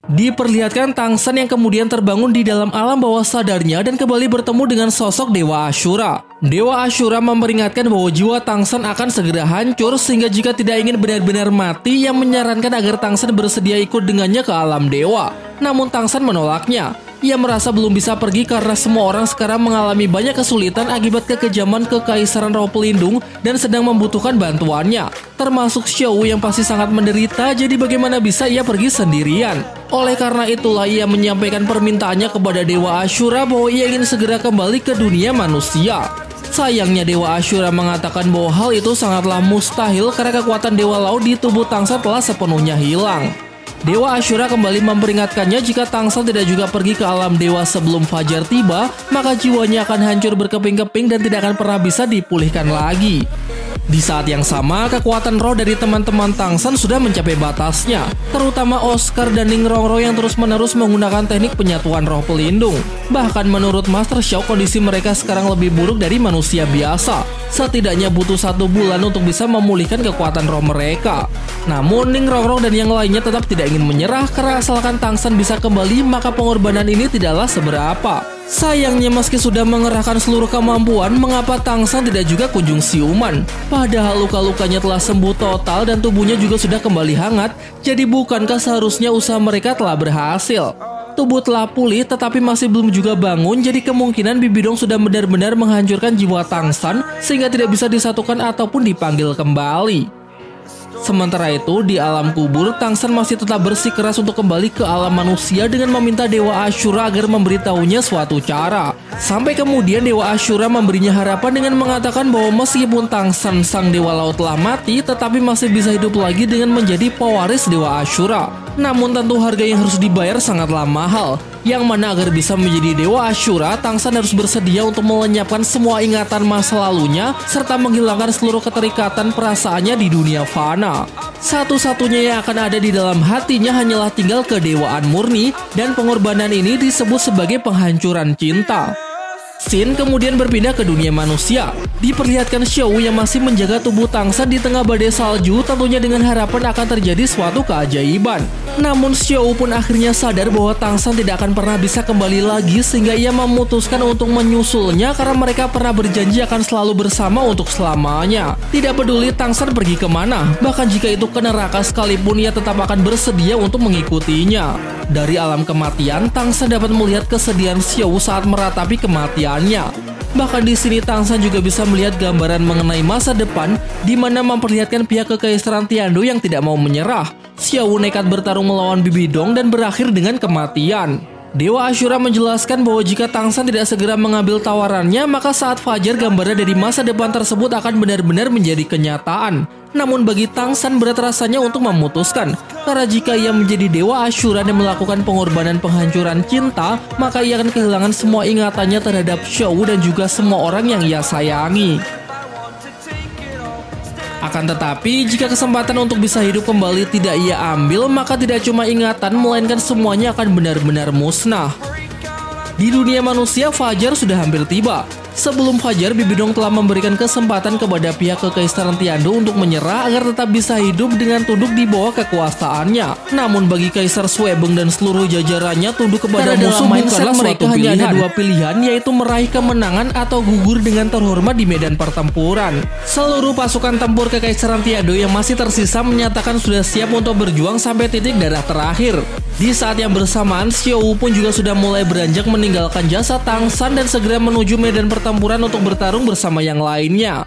Diperlihatkan Tangsan yang kemudian terbangun di dalam alam bawah sadarnya dan kembali bertemu dengan sosok Dewa Ashura. Dewa Ashura memperingatkan bahwa jiwa Tangsan akan segera hancur sehingga jika tidak ingin benar-benar mati, ia menyarankan agar Tangsan bersedia ikut dengannya ke alam dewa. Namun Tangsan menolaknya. Ia merasa belum bisa pergi karena semua orang sekarang mengalami banyak kesulitan akibat kekejaman Kekaisaran Roh Pelindung dan sedang membutuhkan bantuannya. Termasuk Xiao yang pasti sangat menderita, jadi bagaimana bisa ia pergi sendirian? Oleh karena itulah ia menyampaikan permintaannya kepada Dewa Ashura bahwa ia ingin segera kembali ke dunia manusia. Sayangnya Dewa Ashura mengatakan bahwa hal itu sangatlah mustahil karena kekuatan Dewa Laut di tubuh Tangsan telah sepenuhnya hilang. Dewa Ashura kembali memperingatkannya jika Tangsan tidak juga pergi ke alam dewa sebelum fajar tiba, maka jiwanya akan hancur berkeping-keping dan tidak akan pernah bisa dipulihkan lagi. Di saat yang sama, kekuatan roh dari teman-teman Tangsan sudah mencapai batasnya, terutama Oscar dan Ning Rongrong yang terus-menerus menggunakan teknik penyatuan roh pelindung. Bahkan menurut Master Xiao, kondisi mereka sekarang lebih buruk dari manusia biasa. Setidaknya butuh 1 bulan untuk bisa memulihkan kekuatan roh mereka. Namun Ning Rongrong dan yang lainnya tetap tidak ingin menyerah karena asalkan Tangsan bisa kembali, maka pengorbanan ini tidaklah seberapa. Sayangnya meski sudah mengerahkan seluruh kemampuan, mengapa Tangsan tidak juga kunjung siuman? Padahal luka-lukanya telah sembuh total dan tubuhnya juga sudah kembali hangat, jadi bukankah seharusnya usaha mereka telah berhasil? Tubuh telah pulih tetapi masih belum juga bangun, jadi kemungkinan Bibidong sudah benar-benar menghancurkan jiwa Tangsan sehingga tidak bisa disatukan ataupun dipanggil kembali. Sementara itu, di alam kubur, Tangsan masih tetap bersikeras untuk kembali ke alam manusia dengan meminta Dewa Ashura agar memberitahunya suatu cara. Sampai kemudian Dewa Ashura memberinya harapan dengan mengatakan bahwa meskipun Tangsan sang Dewa Laut telah mati, tetapi masih bisa hidup lagi dengan menjadi pewaris Dewa Ashura. Namun tentu harga yang harus dibayar sangatlah mahal, yang mana agar bisa menjadi Dewa Ashura, Tangsan harus bersedia untuk melenyapkan semua ingatan masa lalunya serta menghilangkan seluruh keterikatan perasaannya di dunia fana. Satu-satunya yang akan ada di dalam hatinya hanyalah tinggal kedewaan murni, dan pengorbanan ini disebut sebagai penghancuran cinta. Sin kemudian berpindah ke dunia manusia. Diperlihatkan Xiao yang masih menjaga tubuh Tangsan di tengah badai salju, tentunya dengan harapan akan terjadi suatu keajaiban. Namun Xiao pun akhirnya sadar bahwa Tangsan tidak akan pernah bisa kembali lagi, sehingga ia memutuskan untuk menyusulnya karena mereka pernah berjanji akan selalu bersama untuk selamanya. Tidak peduli Tangsan pergi kemana, bahkan jika itu ke neraka sekalipun ia tetap akan bersedia untuk mengikutinya. Dari alam kematian, Tangsan dapat melihat kesedihan Xiao saat meratapi kematiannya. Bahkan di sini Tangsan juga bisa melihat gambaran mengenai masa depan, di mana memperlihatkan pihak Kekaisaran Tiandu yang tidak mau menyerah. Xiao nekat bertarung melawan Bibidong dan berakhir dengan kematian. Dewa Ashura menjelaskan bahwa jika Tangsan tidak segera mengambil tawarannya, maka saat fajar gambaran dari masa depan tersebut akan benar-benar menjadi kenyataan. Namun bagi Tangsan berat rasanya untuk memutuskan, karena jika ia menjadi Dewa Ashura dan melakukan pengorbanan penghancuran cinta, maka ia akan kehilangan semua ingatannya terhadap Xiao dan juga semua orang yang ia sayangi. Akan tetapi, jika kesempatan untuk bisa hidup kembali tidak ia ambil, maka tidak cuma ingatan, melainkan semuanya akan benar-benar musnah. Di dunia manusia, fajar sudah hampir tiba. Sebelum fajar, Bibi Dong telah memberikan kesempatan kepada pihak Kekaisaran Tiando untuk menyerah agar tetap bisa hidup dengan tunduk di bawah kekuasaannya. Namun bagi Kaisar Suebeng dan seluruh jajarannya, tunduk kepada musuh bukanlah mereka hanya ada dua pilihan, yaitu meraih kemenangan atau gugur dengan terhormat di medan pertempuran. Seluruh pasukan tempur Kekaisaran Tiando yang masih tersisa menyatakan sudah siap untuk berjuang sampai titik darah terakhir. Di saat yang bersamaan, Xiao pun juga sudah mulai beranjak meninggalkan jasa Tang San dan segera menuju medan pertempuran untuk bertarung bersama yang lainnya.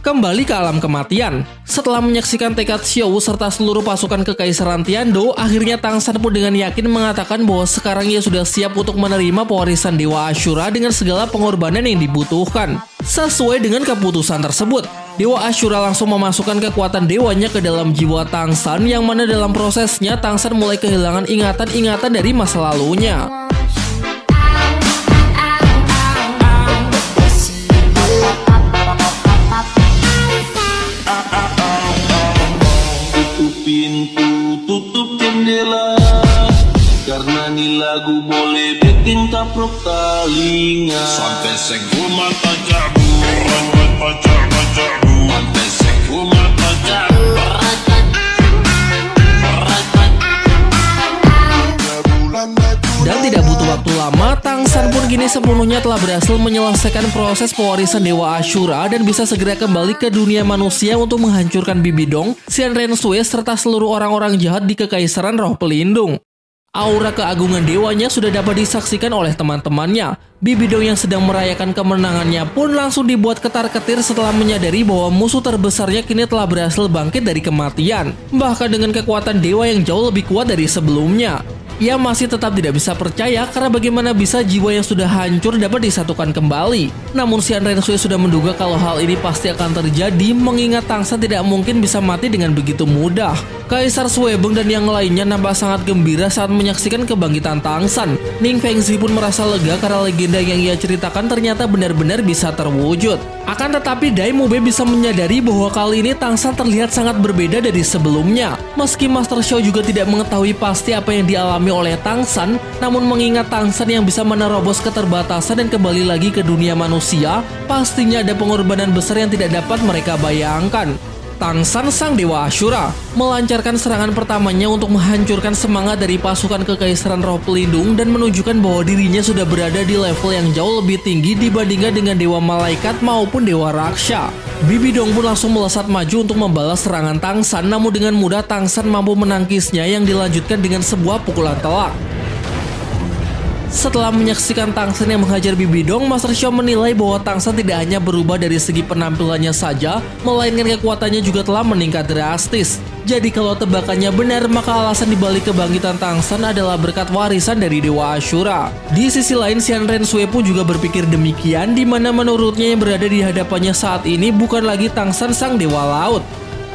Kembali ke alam kematian. Setelah menyaksikan tekad Xiao serta seluruh pasukan Kekaisaran Tiando, akhirnya Tang San pun dengan yakin mengatakan bahwa sekarang ia sudah siap untuk menerima pewarisan Dewa Ashura dengan segala pengorbanan yang dibutuhkan. Sesuai dengan keputusan tersebut, Dewa Ashura langsung memasukkan kekuatan dewanya ke dalam jiwa Tang San, yang mana dalam prosesnya Tang San mulai kehilangan ingatan-ingatan dari masa lalunya. Tutup jendela, karena nih lagu boleh bikin kaprok telinga. Sampai segul mata cabur, sampai segul mata cabur. Dan tidak butuh waktu lama, Tang San pun kini sepenuhnya telah berhasil menyelesaikan proses pewarisan Dewa Ashura dan bisa segera kembali ke dunia manusia untuk menghancurkan Bibi Dong, Xian Renshui, serta seluruh orang-orang jahat di Kekaisaran Roh Pelindung. Aura keagungan dewanya sudah dapat disaksikan oleh teman-temannya. Bibi Dong yang sedang merayakan kemenangannya pun langsung dibuat ketar-ketir setelah menyadari bahwa musuh terbesarnya kini telah berhasil bangkit dari kematian, bahkan dengan kekuatan dewa yang jauh lebih kuat dari sebelumnya. Ia masih tetap tidak bisa percaya karena bagaimana bisa jiwa yang sudah hancur dapat disatukan kembali. Namun Xian Renshui sudah menduga kalau hal ini pasti akan terjadi, mengingat Tang San tidak mungkin bisa mati dengan begitu mudah. Kaisar Suebeng dan yang lainnya nampak sangat gembira saat menyaksikan kebangkitan Tang San. Ning Fengzi pun merasa lega karena legenda yang ia ceritakan ternyata benar-benar bisa terwujud. Akan tetapi Dai Mube bisa menyadari bahwa kali ini Tang San terlihat sangat berbeda dari sebelumnya. Meski Master Xiao juga tidak mengetahui pasti apa yang dialami oleh Tang San, namun mengingat Tang San yang bisa menerobos keterbatasan dan kembali lagi ke dunia manusia, pastinya ada pengorbanan besar yang tidak dapat mereka bayangkan. Tang San, sang Dewa Ashura, melancarkan serangan pertamanya untuk menghancurkan semangat dari pasukan Kekaisaran Roh Pelindung dan menunjukkan bahwa dirinya sudah berada di level yang jauh lebih tinggi dibandingkan dengan Dewa Malaikat maupun Dewa Raksha. Bibi Dong pun langsung melesat maju untuk membalas serangan Tang San, namun dengan mudah Tang San mampu menangkisnya yang dilanjutkan dengan sebuah pukulan telak. Setelah menyaksikan Tang San yang menghajar Bibi Dong, Master Xiao menilai bahwa Tang San tidak hanya berubah dari segi penampilannya saja, melainkan kekuatannya juga telah meningkat drastis. Jadi kalau tebakannya benar, maka alasan dibalik kebangkitan Tang San adalah berkat warisan dari Dewa Ashura. Di sisi lain, Xian Renshui pun juga berpikir demikian, di mana menurutnya yang berada di hadapannya saat ini bukan lagi Tang San, sang Dewa Laut.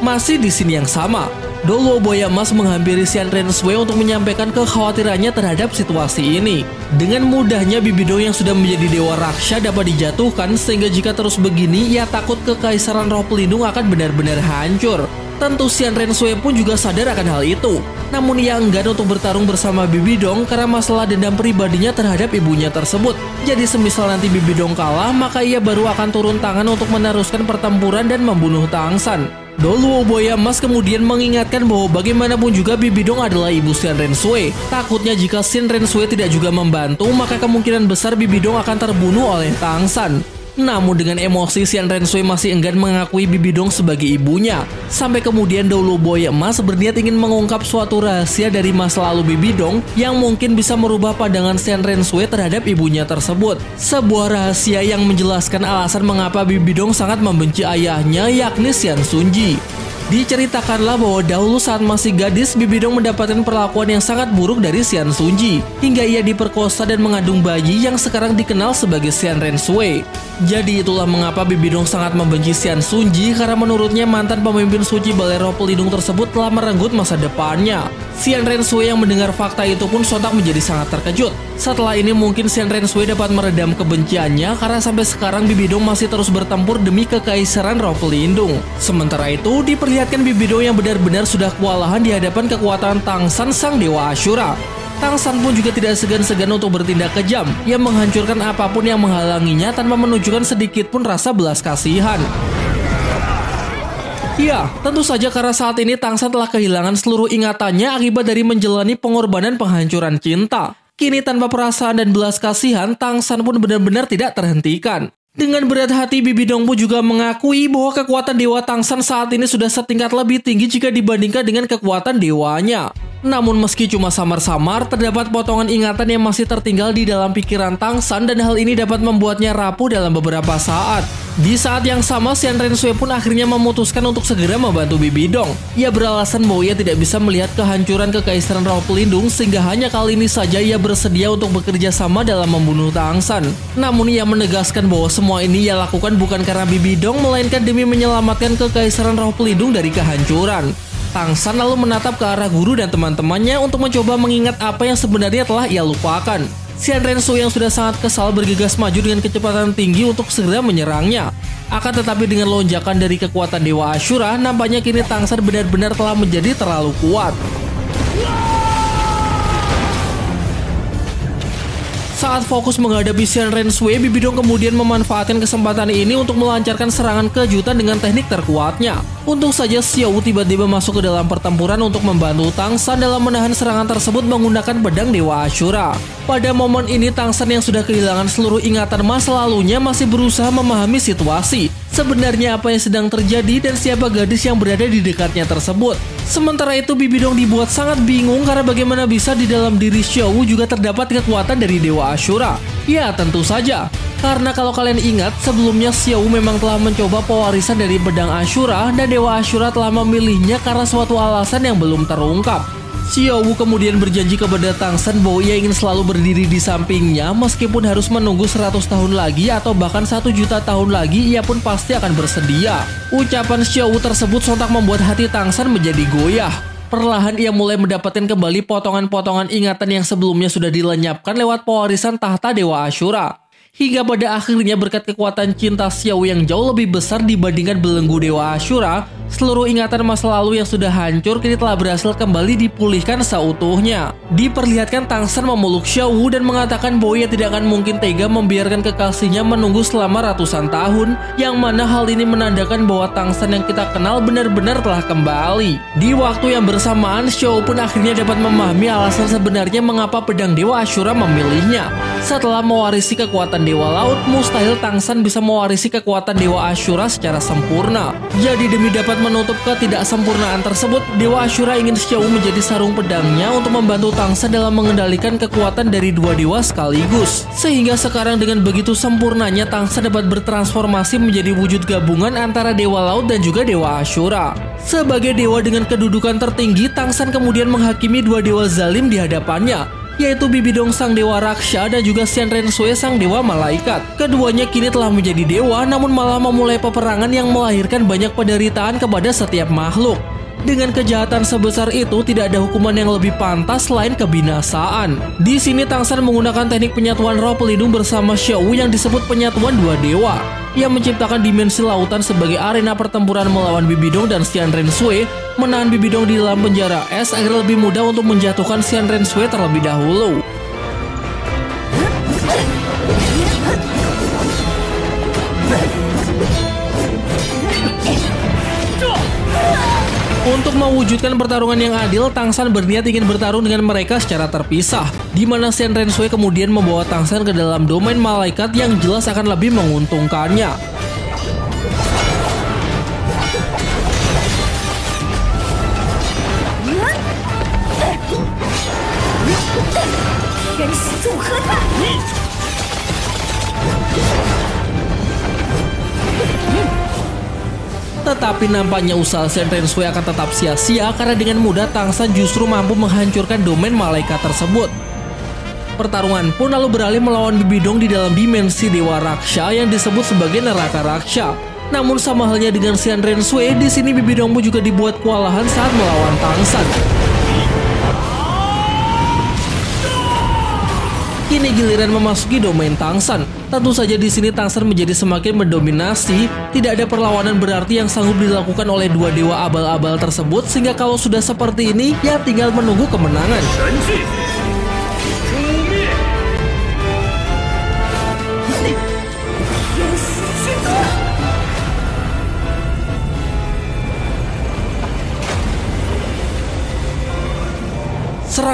Masih di sini yang sama, Doluo Buaya Emas menghampiri Xian Renshui untuk menyampaikan kekhawatirannya terhadap situasi ini. Dengan mudahnya Bibi Dong yang sudah menjadi Dewa Raksha dapat dijatuhkan, sehingga jika terus begini ia takut Kekaisaran Roh Pelindung akan benar-benar hancur. Tentu Xian Renshui pun juga sadar akan hal itu. Namun ia enggan untuk bertarung bersama Bibi Dong karena masalah dendam pribadinya terhadap ibunya tersebut. Jadi semisal nanti Bibi Dong kalah, maka ia baru akan turun tangan untuk meneruskan pertempuran dan membunuh Tang San. Doluo Buaya Emas kemudian mengingatkan bahwa bagaimanapun juga Bibi Dong adalah ibu Xian Renshui. Takutnya jika Xian Renshui tidak juga membantu, maka kemungkinan besar Bibi Dong akan terbunuh oleh Tang San. Namun dengan emosi, Xian Renshui masih enggan mengakui Bibi Dong sebagai ibunya. Sampai kemudian Doluo Buaya Emas berniat ingin mengungkap suatu rahasia dari masa lalu Bibi Dong yang mungkin bisa merubah pandangan Xian Renshui terhadap ibunya tersebut. Sebuah rahasia yang menjelaskan alasan mengapa Bibi Dong sangat membenci ayahnya, yakni Xian Sunji. Diceritakanlah bahwa dahulu saat masih gadis, Bibi Dong mendapatkan perlakuan yang sangat buruk dari Xian Sunji, hingga ia diperkosa dan mengandung bayi yang sekarang dikenal sebagai Xian Renshui. Jadi itulah mengapa Bibi Dong sangat membenci Xian Sunji, karena menurutnya mantan pemimpin suci Balai Roh Pelindung tersebut telah merenggut masa depannya. Xian Renshui yang mendengar fakta itu pun sontak menjadi sangat terkejut. Setelah ini mungkin Xian Renshui dapat meredam kebenciannya, karena sampai sekarang Bibi Dong masih terus bertempur demi Kekaisaran Roh Pelindung. Sementara itu diperlihatkan Bibi Dong yang benar-benar sudah kewalahan di hadapan kekuatan Tang San, sang Dewa Ashura. Tang San pun juga tidak segan-segan untuk bertindak kejam. Ia menghancurkan apapun yang menghalanginya tanpa menunjukkan sedikit pun rasa belas kasihan. Ya, tentu saja karena saat ini Tang San telah kehilangan seluruh ingatannya akibat dari menjalani pengorbanan penghancuran cinta. Kini tanpa perasaan dan belas kasihan, Tang San pun benar-benar tidak terhentikan. Dengan berat hati, Bibi Dongpu juga mengakui bahwa kekuatan Dewa Tang San saat ini sudah setingkat lebih tinggi jika dibandingkan dengan kekuatan dewanya. Namun meski cuma samar-samar, terdapat potongan ingatan yang masih tertinggal di dalam pikiran Tang San dan hal ini dapat membuatnya rapuh dalam beberapa saat. Di saat yang sama, Xian Renshui pun akhirnya memutuskan untuk segera membantu Bibi Dong. Ia beralasan bahwa ia tidak bisa melihat kehancuran Kekaisaran Roh Pelindung sehingga hanya kali ini saja ia bersedia untuk bekerja sama dalam membunuh Tang San. Namun ia menegaskan bahwa semua ini ia lakukan bukan karena Bibi Dong, melainkan demi menyelamatkan Kekaisaran Roh Pelindung dari kehancuran. Tang San lalu menatap ke arah guru dan teman-temannya untuk mencoba mengingat apa yang sebenarnya telah ia lupakan. Xian Renshui yang sudah sangat kesal bergegas maju dengan kecepatan tinggi untuk segera menyerangnya. Akan tetapi dengan lonjakan dari kekuatan Dewa Ashura, nampaknya kini Tang San benar-benar telah menjadi terlalu kuat. Saat fokus menghadapi Xian Renshui, Bibi Dong kemudian memanfaatkan kesempatan ini untuk melancarkan serangan kejutan dengan teknik terkuatnya. Untung saja Xiao tiba-tiba masuk ke dalam pertempuran untuk membantu Tang San dalam menahan serangan tersebut menggunakan pedang Dewa Ashura. Pada momen ini, Tang San yang sudah kehilangan seluruh ingatan masa lalunya masih berusaha memahami situasi. Sebenarnya apa yang sedang terjadi dan siapa gadis yang berada di dekatnya tersebut. Sementara itu, Bibi Dong dibuat sangat bingung karena bagaimana bisa di dalam diri Xiao juga terdapat kekuatan dari Dewa Ashura. Ya, tentu saja. Karena kalau kalian ingat, sebelumnya Xiao memang telah mencoba pewarisan dari pedang Ashura dan Dewa Ashura telah memilihnya karena suatu alasan yang belum terungkap. Xiao kemudian berjanji kepada Tang San bahwa ia ingin selalu berdiri di sampingnya meskipun harus menunggu 100 tahun lagi atau bahkan 1 juta tahun lagi, ia pun pasti akan bersedia. Ucapan Xiao tersebut sontak membuat hati Tang San menjadi goyah. Perlahan ia mulai mendapatkan kembali potongan-potongan ingatan yang sebelumnya sudah dilenyapkan lewat pewarisan tahta Dewa Ashura. Hingga pada akhirnya berkat kekuatan cinta Xiao yang jauh lebih besar dibandingkan belenggu Dewa Ashura, seluruh ingatan masa lalu yang sudah hancur kini telah berhasil kembali dipulihkan seutuhnya. Diperlihatkan Tang San memeluk Xiao dan mengatakan bahwa ia tidak akan mungkin tega membiarkan kekasihnya menunggu selama ratusan tahun, yang mana hal ini menandakan bahwa Tang San yang kita kenal benar-benar telah kembali. Di waktu yang bersamaan, Xiao pun akhirnya dapat memahami alasan sebenarnya mengapa pedang Dewa Ashura memilihnya. Setelah mewarisi kekuatan Dewa Laut, mustahil Tang San bisa mewarisi kekuatan Dewa Ashura secara sempurna. Jadi demi dapat menutup ketidaksempurnaan tersebut, Dewa Ashura ingin Xiao menjadi sarung pedangnya untuk membantu Tang San dalam mengendalikan kekuatan dari dua dewa sekaligus. Sehingga sekarang dengan begitu sempurnanya Tang San dapat bertransformasi menjadi wujud gabungan antara Dewa Laut dan juga Dewa Ashura. Sebagai dewa dengan kedudukan tertinggi, Tang San kemudian menghakimi dua dewa zalim di hadapannya, yaitu Bibi Dong sang dewa raksasa dan juga Xian Renshui sang dewa malaikat. Keduanya kini telah menjadi dewa, namun malah memulai peperangan yang melahirkan banyak penderitaan kepada setiap makhluk. Dengan kejahatan sebesar itu, tidak ada hukuman yang lebih pantas selain kebinasaan. Di sini Tang San menggunakan teknik penyatuan roh pelindung bersama Xiao yang disebut penyatuan dua dewa. Ia menciptakan dimensi lautan sebagai arena pertempuran melawan Bibi Dong dan Xian Renshui, menahan Bibi Dong di dalam penjara es agar lebih mudah untuk menjatuhkan Xian Renshui terlebih dahulu. Untuk mewujudkan pertarungan yang adil, Tang San berniat ingin bertarung dengan mereka secara terpisah, di mana Xian Renshui kemudian membawa Tang San ke dalam domain malaikat yang jelas akan lebih menguntungkannya. Tetapi nampaknya usaha Xian Renshui akan tetap sia-sia karena dengan mudah Tang San justru mampu menghancurkan domain malaikat tersebut. Pertarungan pun lalu beralih melawan Bibi Dong di dalam dimensi dewa raksasa yang disebut sebagai neraka raksasa. Namun sama halnya dengan Xian Renshui, di sini Bibi Dong pun juga dibuat kewalahan saat melawan Tang San. Kini giliran memasuki domain Tang San. Tentu saja di sini Tang San menjadi semakin mendominasi. Tidak ada perlawanan berarti yang sanggup dilakukan oleh dua dewa abal-abal tersebut, sehingga kalau sudah seperti ini, ya tinggal menunggu kemenangan.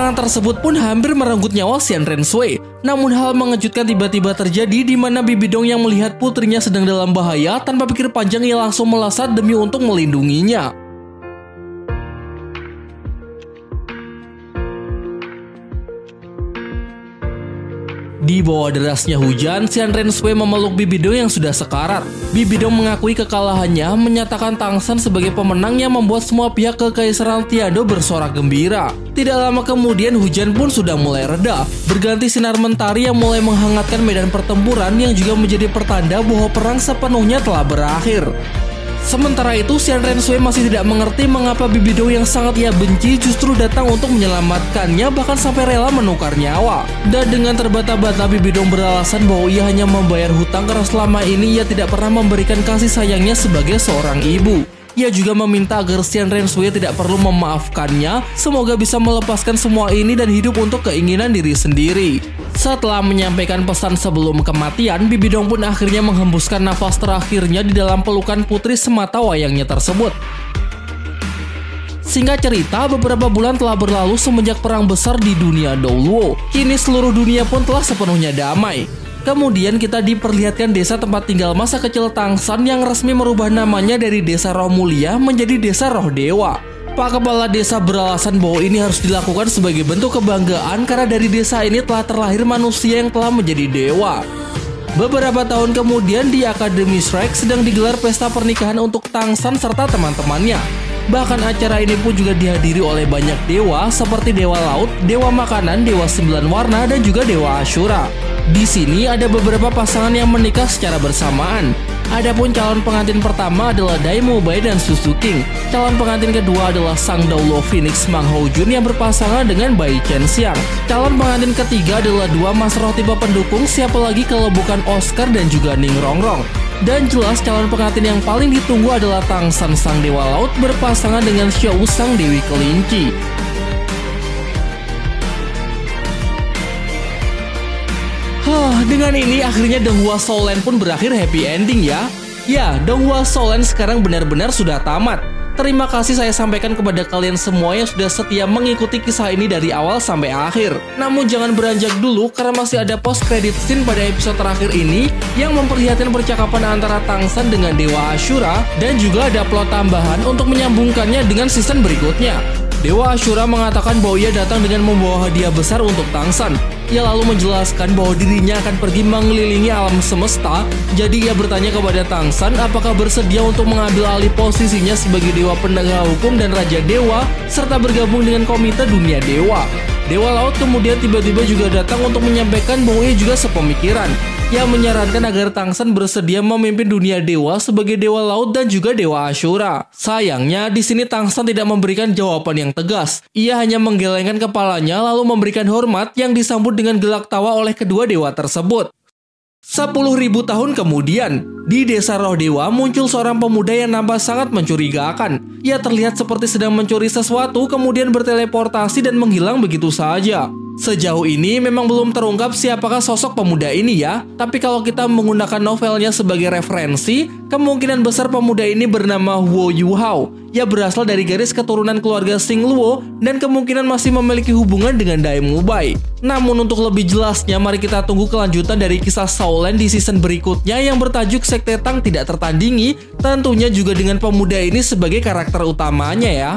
Peperangan tersebut pun hampir merenggut nyawa Xian Renshui. Namun hal mengejutkan tiba-tiba terjadi di mana Bibi Dong yang melihat putrinya sedang dalam bahaya, tanpa pikir panjang ia langsung melesat demi untuk melindunginya. Di bawah derasnya hujan, Xian Renshui memeluk Bibi Dong yang sudah sekarat. Bibi Dong mengakui kekalahannya, menyatakan Tang San sebagai pemenang yang membuat semua pihak Kekaisaran Tiado bersorak gembira. Tidak lama kemudian hujan pun sudah mulai reda, berganti sinar mentari yang mulai menghangatkan medan pertempuran yang juga menjadi pertanda bahwa perang sepenuhnya telah berakhir. Sementara itu, Xian Renshui masih tidak mengerti mengapa Bibi Dong yang sangat ia benci justru datang untuk menyelamatkannya, bahkan sampai rela menukar nyawa. Dan dengan terbata-bata, Bibi Dong beralasan bahwa ia hanya membayar hutang karena selama ini ia tidak pernah memberikan kasih sayangnya sebagai seorang ibu. Ia juga meminta agar Xian Renshui tidak perlu memaafkannya, semoga bisa melepaskan semua ini dan hidup untuk keinginan diri sendiri. Setelah menyampaikan pesan sebelum kematian, Bibi Dong pun akhirnya menghembuskan nafas terakhirnya di dalam pelukan putri semata wayangnya tersebut. Singkat cerita, beberapa bulan telah berlalu semenjak perang besar di dunia Doluo. Kini seluruh dunia pun telah sepenuhnya damai. Kemudian kita diperlihatkan desa tempat tinggal masa kecil Tang San yang resmi merubah namanya dari Desa Roh Mulia menjadi Desa Roh Dewa. Pak Kepala Desa beralasan bahwa ini harus dilakukan sebagai bentuk kebanggaan karena dari desa ini telah terlahir manusia yang telah menjadi dewa. Beberapa tahun kemudian di Akademi Shrek sedang digelar pesta pernikahan untuk Tang San serta teman-temannya. Bahkan acara ini pun juga dihadiri oleh banyak dewa seperti Dewa Laut, Dewa Makanan, Dewa Sembilan Warna, dan juga Dewa Ashura. Di sini ada beberapa pasangan yang menikah secara bersamaan. Adapun calon pengantin pertama adalah Dai Mubai dan Susu King. Calon pengantin kedua adalah Sang Daulo Phoenix Mang Hao Jun yang berpasangan dengan Bai Chen Xiang. Calon pengantin ketiga adalah dua mas roh tipe pendukung, siapa lagi kalau bukan Oscar dan juga Ning Rongrong. Dan jelas calon pengantin yang paling ditunggu adalah Tang San Sang Dewa Laut berpasangan dengan Xiao Sang Dewi Kelinci. Dengan ini akhirnya Donghua Soulland pun berakhir happy ending ya. Ya, Donghua Soulland sekarang benar-benar sudah tamat. Terima kasih saya sampaikan kepada kalian semua yang sudah setia mengikuti kisah ini dari awal sampai akhir. Namun jangan beranjak dulu karena masih ada post credit scene pada episode terakhir ini yang memperlihatkan percakapan antara Tang San dengan Dewa Ashura, dan juga ada plot tambahan untuk menyambungkannya dengan season berikutnya. Dewa Ashura mengatakan bahwa ia datang dengan membawa hadiah besar untuk Tang San. Ia lalu menjelaskan bahwa dirinya akan pergi mengelilingi alam semesta. Jadi ia bertanya kepada Tang San apakah bersedia untuk mengambil alih posisinya sebagai Dewa Penegak Hukum dan Raja Dewa, serta bergabung dengan Komite Dunia Dewa. Dewa Laut kemudian tiba-tiba juga datang untuk menyampaikan bahwa ia juga sepemikiran. Ia menyarankan agar Tang San bersedia memimpin dunia dewa sebagai Dewa Laut dan juga Dewa Ashura. Sayangnya di sini Tang San tidak memberikan jawaban yang tegas. Ia hanya menggelengkan kepalanya lalu memberikan hormat yang disambut dengan gelak tawa oleh kedua dewa tersebut. 10.000 tahun kemudian, di Desa Roh Dewa muncul seorang pemuda yang nampak sangat mencurigakan. Ia terlihat seperti sedang mencuri sesuatu, kemudian berteleportasi dan menghilang begitu saja. Sejauh ini memang belum terungkap siapakah sosok pemuda ini ya. Tapi kalau kita menggunakan novelnya sebagai referensi, kemungkinan besar pemuda ini bernama Huo Yuhao. Ia berasal dari garis keturunan keluarga Xing Luo dan kemungkinan masih memiliki hubungan dengan Dai Mubai. Namun untuk lebih jelasnya, mari kita tunggu kelanjutan dari kisah Soulland di season berikutnya yang bertajuk Sekte Tang Tidak Tertandingi, tentunya juga dengan pemuda ini sebagai karakter utamanya ya.